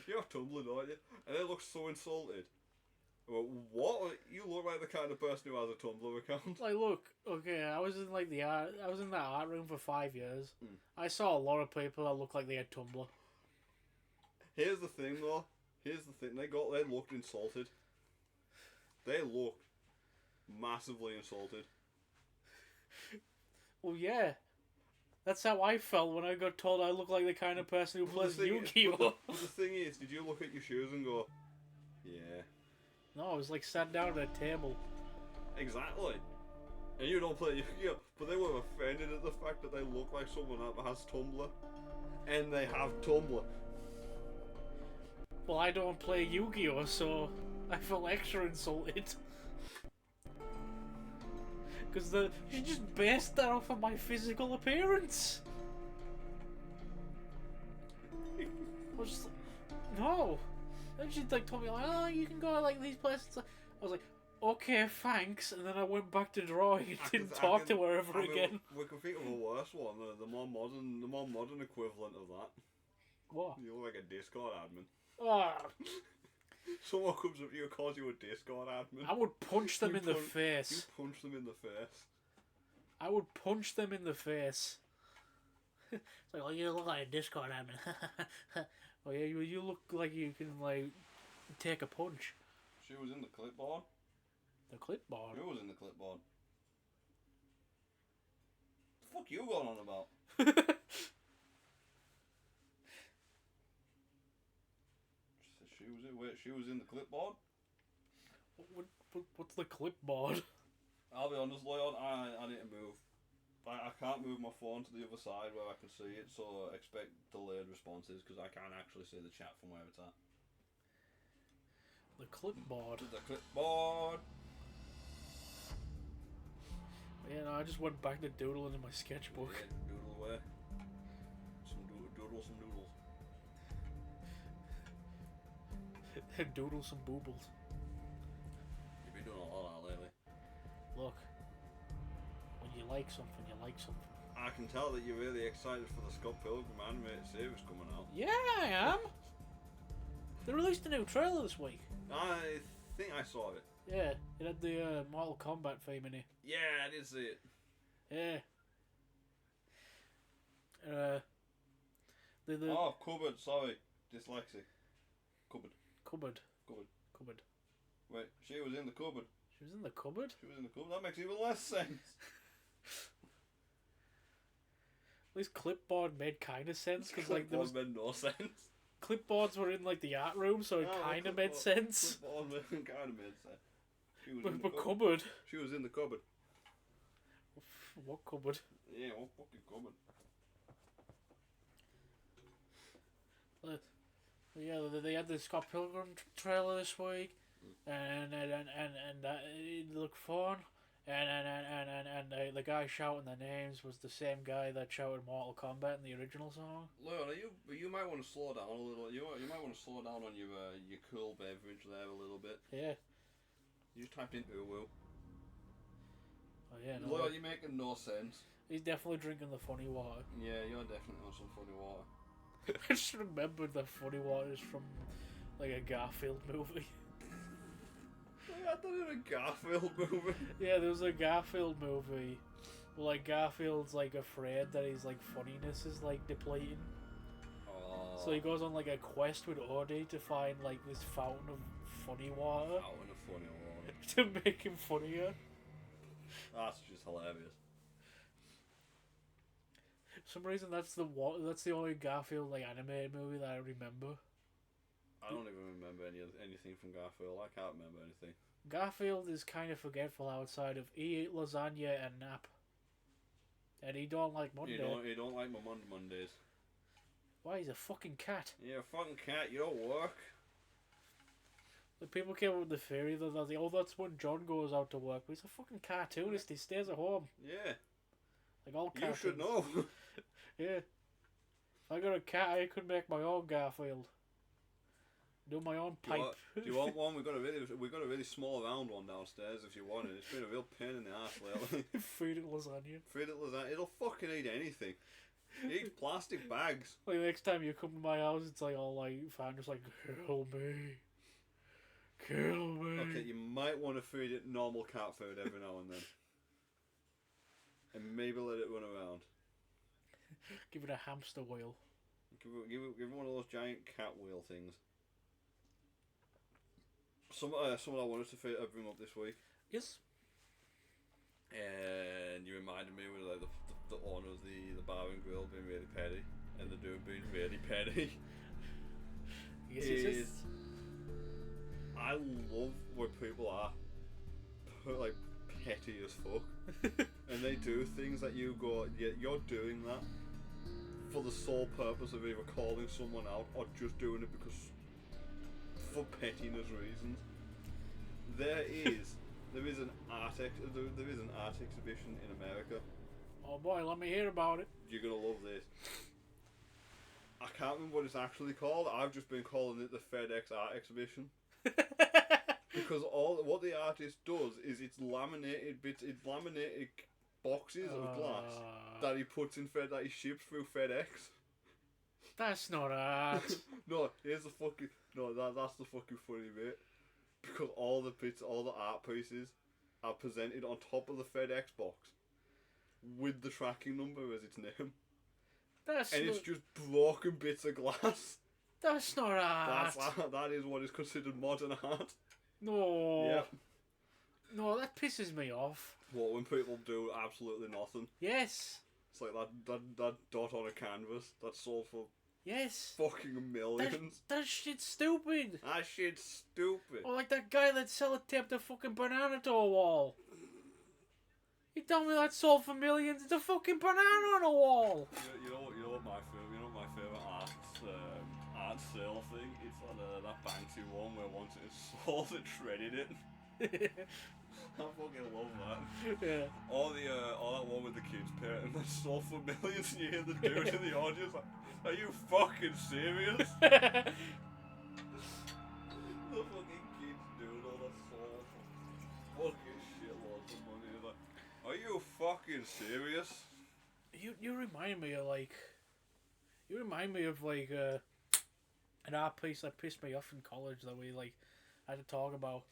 You have Tumblr, don't you? And they look so insulted. Well, what? You look like the kind of person who has a Tumblr account. Like, look, okay, I was in that art room for 5 years. I saw a lot of people that looked like they had Tumblr. Here's the thing, though. They looked insulted. They looked massively insulted. Well, yeah. That's how I felt when I got told I look like the kind of person who plays Yu-Gi-Oh! But the thing is, did you look at your shoes and go, yeah. No, I was like sat down at a table. Exactly. And you don't play Yu-Gi-Oh! But they were offended at the fact that they look like someone that has Tumblr. And they have Tumblr. Well, I don't play Yu-Gi-Oh! So I felt extra insulted. Because she just based that off of my physical appearance. I was just like, no. And she like told me like, oh, you can go like these places. I was like, okay, thanks. And then I went back to drawing and didn't talk to her ever again. We can think of a worse one, the more modern equivalent of that. What? You look like a Discord admin. Ah. Someone comes up to you and calls you a Discord admin. I would punch them in the face. You punch them in the face. I would punch them in the face. It's like, oh, you look like a Discord admin. Oh yeah, you look like you can like take a punch. She was in the clipboard. The clipboard? Who was in the clipboard? The fuck you going on about? She was in the clipboard. What's the clipboard? I'll be honest, Leon, I need to move. I can't move my phone to the other side where I can see it, so expect delayed responses because I can't actually see the chat from where it's at. The clipboard. The clipboard. Yeah, no, I just went back to doodling in my sketchbook. Yeah, doodle away. Doodle some noodles. Doodle some boobles. You've been doing a lot of that lately. Look, when you like something, you like something. I can tell that you're really excited for the Scott Pilgrim animated series coming out. Yeah, I am. They released a new trailer this week. I think I saw it. Yeah, it had the Mortal Kombat theme in it. Yeah, I did see it. Yeah. Oh, cupboard, sorry. Dyslexic. Cupboard. Cupboard. Cupboard. Cupboard. Wait, she was in the cupboard. She was in the cupboard? She was in the cupboard. That makes even less sense. At least clipboard made kind of sense because like there was made no sense. Clipboards were in like the art room, so it kind of made sense. Clipboard kind of made sense. She was in the but cupboard. She was in the cupboard. What cupboard? Yeah, what fucking cupboard? Yeah, they had the Scott Pilgrim trailer this week, and that it looked fun. And the guy shouting the names was the same guy that shouted Mortal Kombat in the original song. Leon, you might want to slow down a little. You might want to slow down on your cool beverage there a little bit. Yeah. You just typed in Uwu. Oh yeah. No, Leon, you're making no sense. He's definitely drinking the funny water. Yeah, you're definitely on some funny water. I just remembered the funny waters from like a Garfield movie. I thought it was a Garfield movie. Yeah, there was a Garfield movie where like Garfield's like afraid that his like funniness is like depleting. Oh. So he goes on like a quest with Odie to find like this fountain of funny water. Fountain of funny water. To make him funnier. That's just hilarious. For some reason that's the only Garfield like animated movie that I remember. I don't even remember anything from Garfield. I can't remember anything. Garfield is kind of forgetful outside of he ate lasagna and nap. And he don't like Monday. He don't like my Mondays. Why, he's a fucking cat. You're a fucking cat, you don't work. Like, people came up with the theory that they're like, oh, that's when John goes out to work. But he's a fucking cartoonist. He stays at home. Yeah. Like all cartoons. You should know. Yeah. If I got a cat, I could make my own Garfield. Do my own pipe. Do you want one? We got a really small round one downstairs if you want it. It's been a real pain in the ass lately. Feed it lasagna. Feed it lasagna. It'll fucking eat anything. It eats plastic bags. Like next time you come to my house, it's like all like fine, just like kill me. Kill me. Okay, you might want to feed it normal cat food every now and then. And maybe let it run around. Give it a hamster wheel. Give it one of those giant cat wheel things. Someone I wanted to bring up this week. Yes. And you reminded me with like the owner of the bar and grill being really petty, and the dude being really petty. Yes. I love when people are like petty as fuck, and they do things that you go, yeah, you're doing that for the sole purpose of either calling someone out or just doing it because for pettiness reasons. There is an art exhibition in America. Oh boy, let me hear about it. You're gonna love this. I can't remember what it's actually called. I've just been calling it the FedEx Art Exhibition. Because what the artist does is it's laminated boxes of glass that he puts in that he ships through FedEx. That's not art. No, that's the fucking funny bit. Because all the art pieces are presented on top of the FedEx box with the tracking number as its name. It's just broken bits of glass. That's not art. That is what is considered modern art. No. Yeah. No, that pisses me off. What, when people do absolutely nothing? Yes. It's like that dot on a canvas that's sold for yes fucking millions. That shit's stupid. That shit's stupid. Or like that guy that sellotaped a fucking banana to a wall. You tell me that sold for millions? It's a fucking banana on a wall. You know what my favorite art sale thing? It's like that Banksy one where once it's sold and shredded it. I fucking love that. Yeah. Or that one with the kids painting that's sold for millions, and you hear the dude in the audience like, "Are you fucking serious?" The fucking kids doing all that sold for fucking shitloads of money. It's like, are you fucking serious? You remind me of like. You remind me of like an art piece that pissed me off in college that we like had to talk about.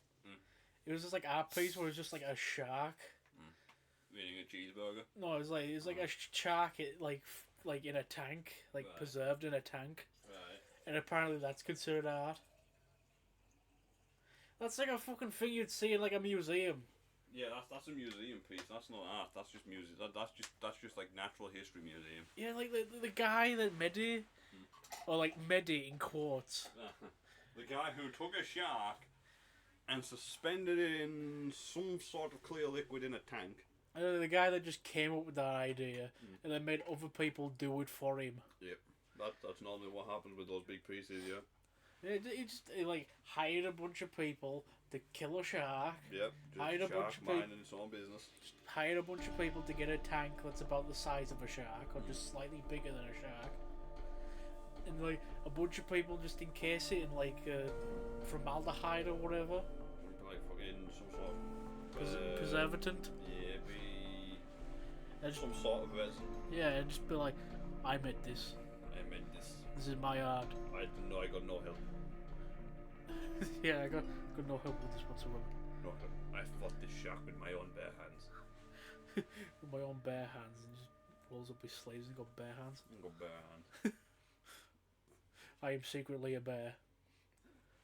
It was just like art piece where it was just like a shark. Eating a cheeseburger? No, it was like a shark like in a tank, like right. Preserved in a tank. Right. And apparently that's considered art. That's like a fucking thing you'd see in like a museum. Yeah, that's a museum piece. That's not art. That's just music. That's just like natural history museum. Yeah, like the guy that made it, or like made it in quotes. The guy who took a shark and suspended it in some sort of clear liquid in a tank. The guy that just came up with that idea and then made other people do it for him. Yep, that's normally what happens with those big pieces. Yeah. He like hired a bunch of people to kill a shark. Yep. Hired a bunch of people. Minding its own business. Hired a bunch of people to get a tank that's about the size of a shark, or just slightly bigger than a shark. And like a bunch of people just encase it in like formaldehyde or whatever. Like fucking some sort of preservative. Yeah, some sort of resin. Yeah, and just be like, I made this. This is my art. I didn't know. I got no help. Yeah, I got no help with this whatsoever. No help. I fought this shark with my own bare hands. With my own bare hands, and just rolls up his sleeves and got bare hands. I am secretly a bear.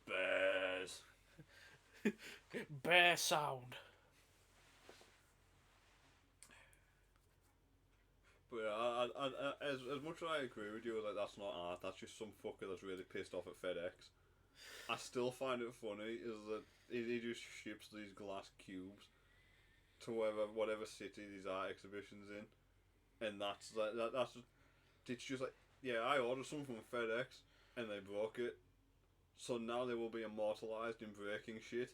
Bears. Bear sound. But as much as I agree with you, like that's not art, that's just some fucker that's really pissed off at FedEx. I still find it funny is that he just ships these glass cubes to whatever city these art exhibitions in, and that's just it's just like Yeah, I ordered some from FedEx and they broke it. So now they will be immortalised in breaking shit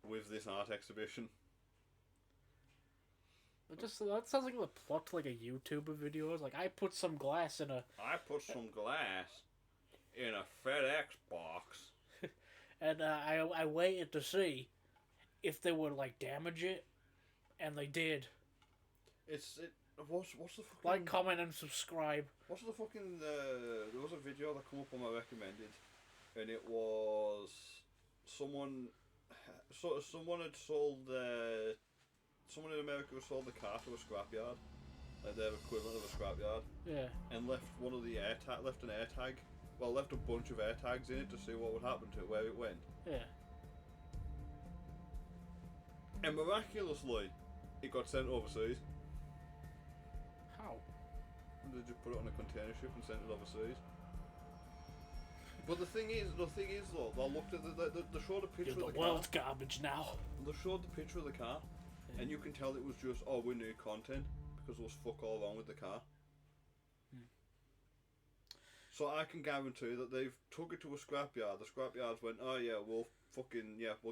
with this art exhibition. That sounds like the plot to like a YouTuber video. It's like I put some glass in a I put some glass in a FedEx box. and I waited to see if they would like damage it, and they did. What's the fucking... Like, comment, and subscribe. What's the fucking... there was a video that come up on my recommended, and it was someone had sold someone in America had sold the car to a scrapyard, like their equivalent of a scrapyard. Yeah. And left one of the left an air tag. Well, left a bunch of air tags in it to see what would happen to it, where it went. Yeah. And miraculously, it got sent overseas. How? They just put it on a container ship and sent it overseas. But the thing is though, I looked at they showed a picture of the world's car. garbage now. They showed the picture of the car, and you can tell it was just, oh, we need content, because there was fuck all wrong with the car. So I can guarantee that they've took it to a scrapyard. The scrapyards went, oh yeah, we'll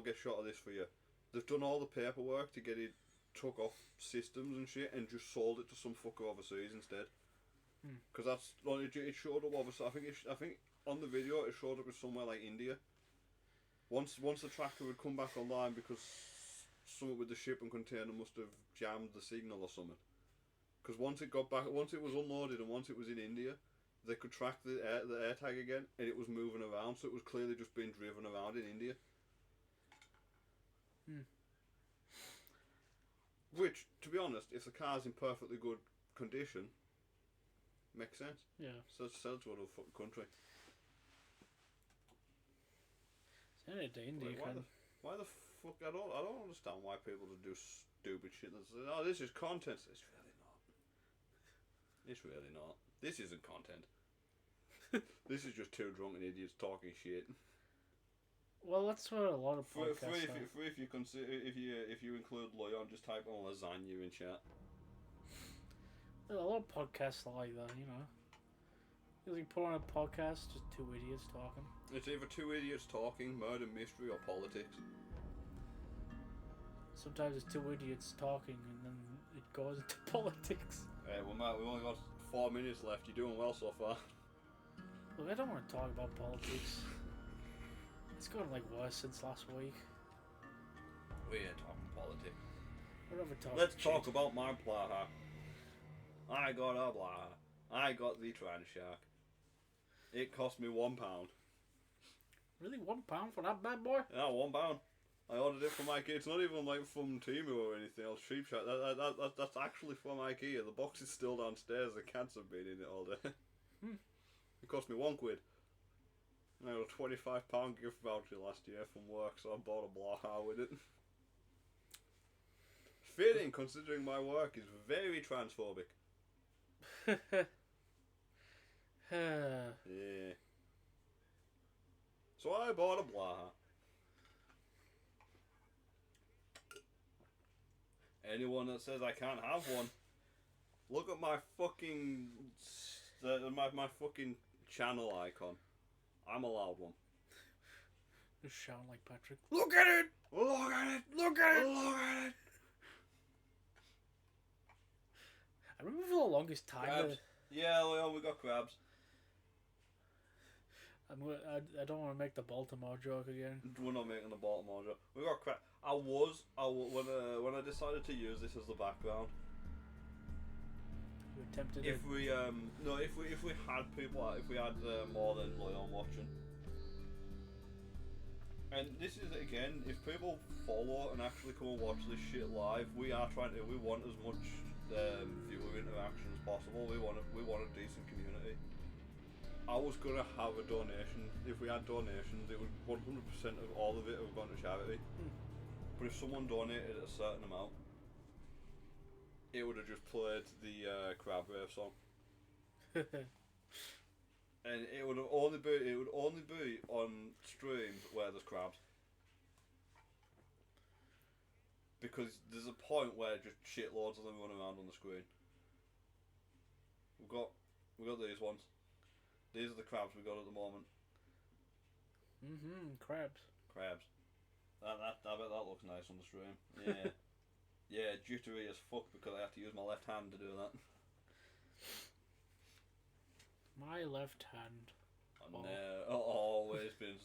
get shot of this for you. They've done all the paperwork to get it took off systems and shit, and just sold it to some fucker overseas instead. Because that's it showed up overseas. I think on the video it showed up as somewhere like India. Once the tracker would come back online because something with the ship and container must have jammed the signal or something. Because once it was unloaded and once it was in India, they could track the air tag again, and it was moving around, so it was clearly just being driven around in India. Which, to be honest, if the car's in perfectly good condition, makes sense. Yeah. So sell to another fucking country. Send it to India. Why the fuck? I don't understand why people do stupid shit. That says, oh, this is content. It's really not. It's really not. This isn't content. This is just two drunken idiots talking shit. Well, that's what a lot of podcasts free if you consider if you include Leon, just type on lasagna in chat. A lot of podcasts are like that, you know. You put on a podcast, just two idiots talking. It's either two idiots talking, murder mystery, or politics. Sometimes it's two idiots talking, and then it goes into politics. Well, Matt, we've only got 4 minutes left. You're doing well so far. Look, I don't want to talk about politics. It's gotten like worse since last week. We ain't talking politics. Let's talk about my blaha. I got a blaha. I got the trans shark. It cost me £1. Really, £1 for that bad boy? Yeah, £1. I ordered it from IKEA. It's not even like from Temu or anything else. Cheap shot. That's actually from IKEA. The box is still downstairs. The cats have been in it all day. It cost me £1. I got a £25 gift voucher last year from work, so I bought a blaha with it. Fitting, considering my work is very transphobic. Yeah. So I bought a blaha. Anyone that says I can't have one, look at my fucking my fucking channel icon. I'm allowed one. You sound like Patrick. Look at it! Look at it! Look at it! Look at it! I remember for the longest time. Crabs. Yeah, Leon, we got crabs. I don't want to make the Baltimore joke again. We're not making the Baltimore joke. We got crab. When I decided to use this as the background. You attempted if we had more than Leon watching. And this is again, if people follow and actually come and watch this shit live, we want as much viewer interaction as possible. We want a decent community. I was gonna have a donation. If we had donations, it would 100% of all of it have gone to charity. But if someone donated a certain amount, it would have just played the Crab Rave song. And it would only be on streams where there's crabs. Because there's a point where just shitloads of them run around on the screen. We've got We got these ones. These are the crabs we got at the moment. Crabs. Crabs. I bet that looks nice on the stream. Yeah. Yeah, jittery as fuck because I have to use my left hand to do that. My left hand. And always been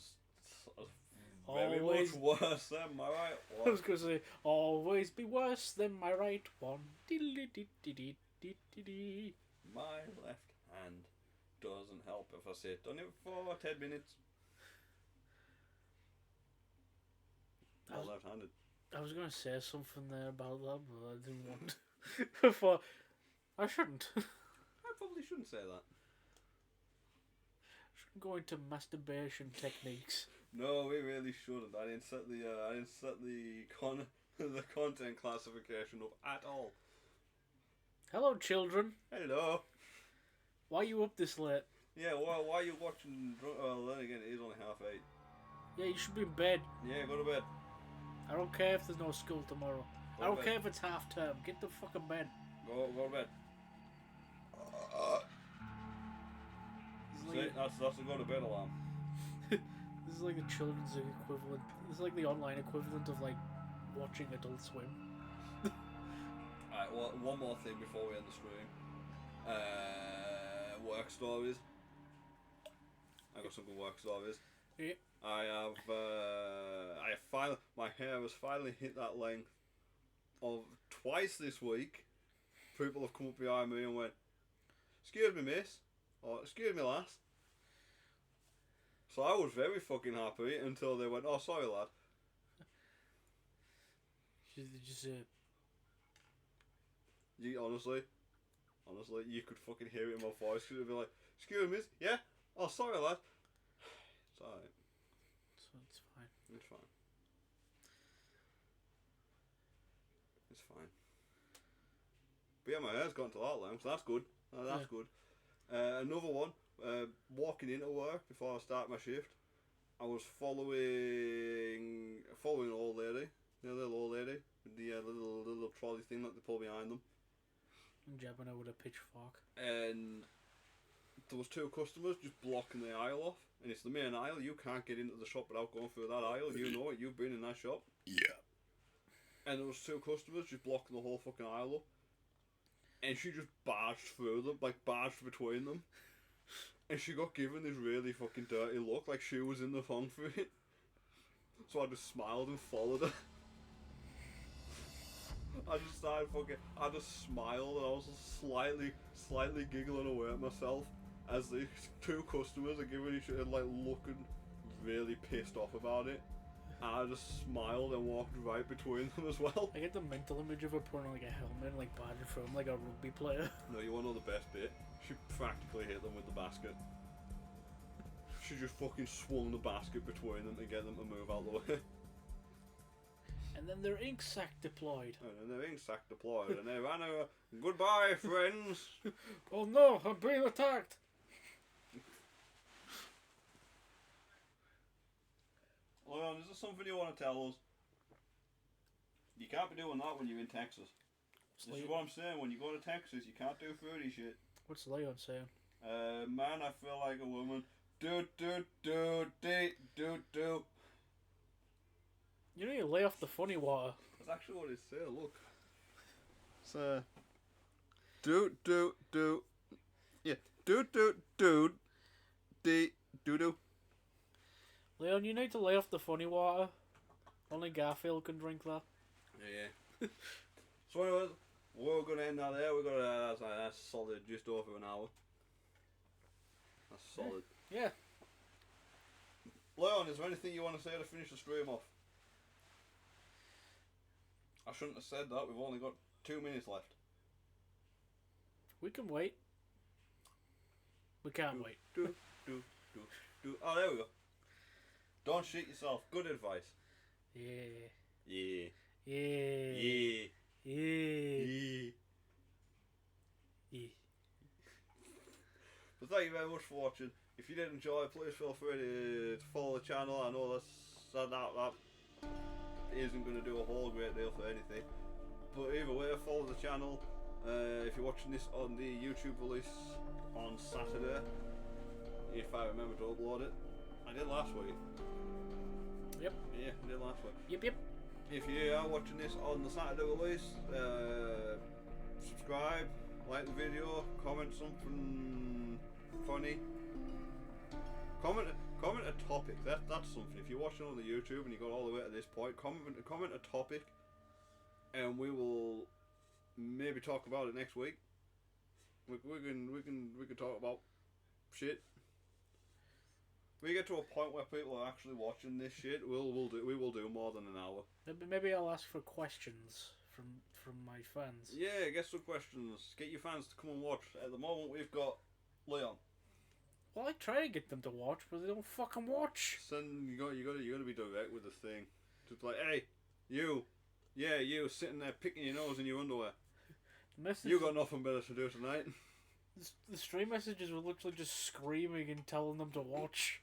very Always. much worse than my right I one. was gonna say, always be worse than my right one. My left hand doesn't help if I sit on it for 10 minutes. I'm left-handed. I was gonna say something there about that, but I didn't want to. Before, I shouldn't. I probably shouldn't say that. Shouldn't go into masturbation techniques. No, we really shouldn't. I didn't set the the content classification up at all. Hello, children. Hello. Why are you up this late? Yeah, why are you watching? Then again, it is only 8:30. Yeah, you should be in bed. Yeah, go to bed. I don't care if there's no school tomorrow. Go I to don't bed. care if it's half term. Get the fuck in bed. Go to bed. This is See, like, that's the go to bed alarm. this is like the children's equivalent. This is like the online equivalent of like watching Adult Swim. Alright, well, one more thing before we end the stream. Work stories. I got some good work stories. Yeah. I finally, my hair has finally hit that length of twice this week. People have come up behind me and went, "Excuse me, miss," or "Excuse me, lass." So I was very fucking happy until they went, "Oh, sorry, lad." Just You honestly, you could fucking hear it in my voice. It'd be like, "Excuse me, yeah? Oh, sorry, lad." It's alright. so it's fine. It's fine. It's fine. But yeah, my hair's gone to that length, so that's good. That's Yeah. good. Another one, walking into work before I start my shift, I was following an old lady, the little old lady, with the little trolley thing that they pull behind them. I'm jabbing her with a pitchfork. And there was two customers just blocking the aisle off, and it's the main aisle. You can't get into the shop without going through that aisle. You know it. You've been in that shop. Yeah. And there was two customers just blocking the whole fucking aisle up, and she just barged through them, like barged between them, and she got given this really fucking dirty look, like she was in the wrong for it. So I just smiled and followed her. I just smiled and I was slightly giggling away at myself as these two customers are giving each other, like, looking really pissed off about it. And I just smiled and walked right between them as well. I get the mental image of her putting on like a helmet and like barging through him like a rugby player. No, you want to know the best bit? She practically hit them with the basket. She just fucking swung the basket between them to get them to move out the way. And then their ink sac deployed. And then their ink sac deployed and they ran over. "Goodbye, friends." Oh no, I'm being attacked! Leon, is there something you want to tell us? You can't be doing that when you're in Texas. This is what I'm saying. When you go to Texas, you can't do fruity shit. What's Leon saying? Man, I feel like a woman. Do do do do do do. You know you lay off the funny water. That's actually what it says. Look. So. Do do do. Yeah. Do do do. Do do. Leon, you need to lay off the funny water. Only Garfield can drink that. Yeah. So anyways, we're gonna end that there. We're gonna that's solid, just over an hour. That's solid. Yeah. Leon, is there anything you want to say to finish the stream off? I shouldn't have said that. We've only got 2 minutes left. We can wait. We can't wait. Do. Oh, there we go. Don't shit yourself. Good advice. Yeah. Yeah. Yeah. Yeah. Yeah. Yeah. Yeah. But thank you very much for watching. If you did enjoy, please feel free to follow the channel. I know that isn't going to do a whole great deal for anything. But either way, follow the channel. If you're watching this on the YouTube release on Saturday, if I remember to upload it, I did last week. Yep. Yeah, I did last week. Yep. If you are watching this on the Saturday release, subscribe, like the video, comment something funny. Comment a topic. That's something. If you're watching on the YouTube and you got all the way to this point, comment a topic, and we will maybe talk about it next week. We can talk about shit. We get to a point where people are actually watching this shit. We will do more than an hour. Maybe I'll ask for questions from my fans. Yeah, get some questions. Get your fans to come and watch. At the moment, we've got Leon. Well, I try to get them to watch, but they don't fucking watch. Son, you gotta be direct with the thing. Just like, hey, you sitting there picking your nose in your underwear. You got nothing better to do tonight. The stream messages were literally just screaming and telling them to watch.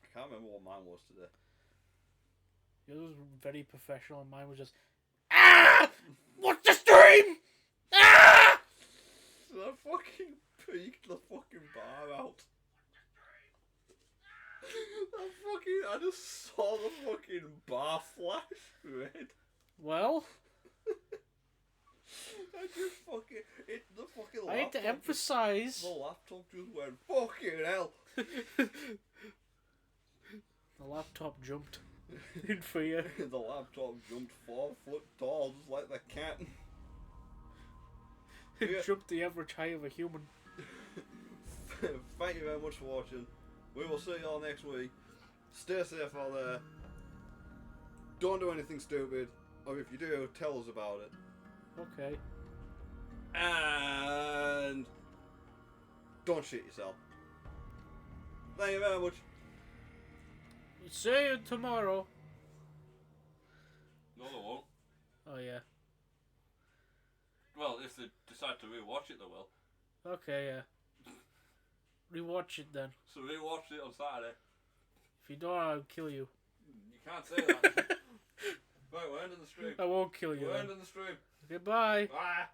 I can't remember what mine was today. Yours was very professional, and mine was just, watch the stream! Ah! I fucking peeked the fucking bar out. I just saw the fucking bar flash red. Well, I just fucking the fucking. I had to emphasize. The laptop just went fucking hell. The laptop jumped in fear. The laptop jumped 4 foot tall, just like the cat. It jumped the average height of a human. Thank you very much for watching. We will see you all next week. Stay safe out there. Don't do anything stupid. Or if you do, tell us about it. Okay. And don't shit yourself. Thank you very much. See you tomorrow. No, they won't. Oh, yeah. Well, if they decide to rewatch it, they will. Okay, yeah. Rewatch it then. So rewatch it on Saturday. If you don't, I'll kill you. You can't say that. Right, we're ending the stream. I won't kill you. We're Then. ending the stream. Goodbye. Bye.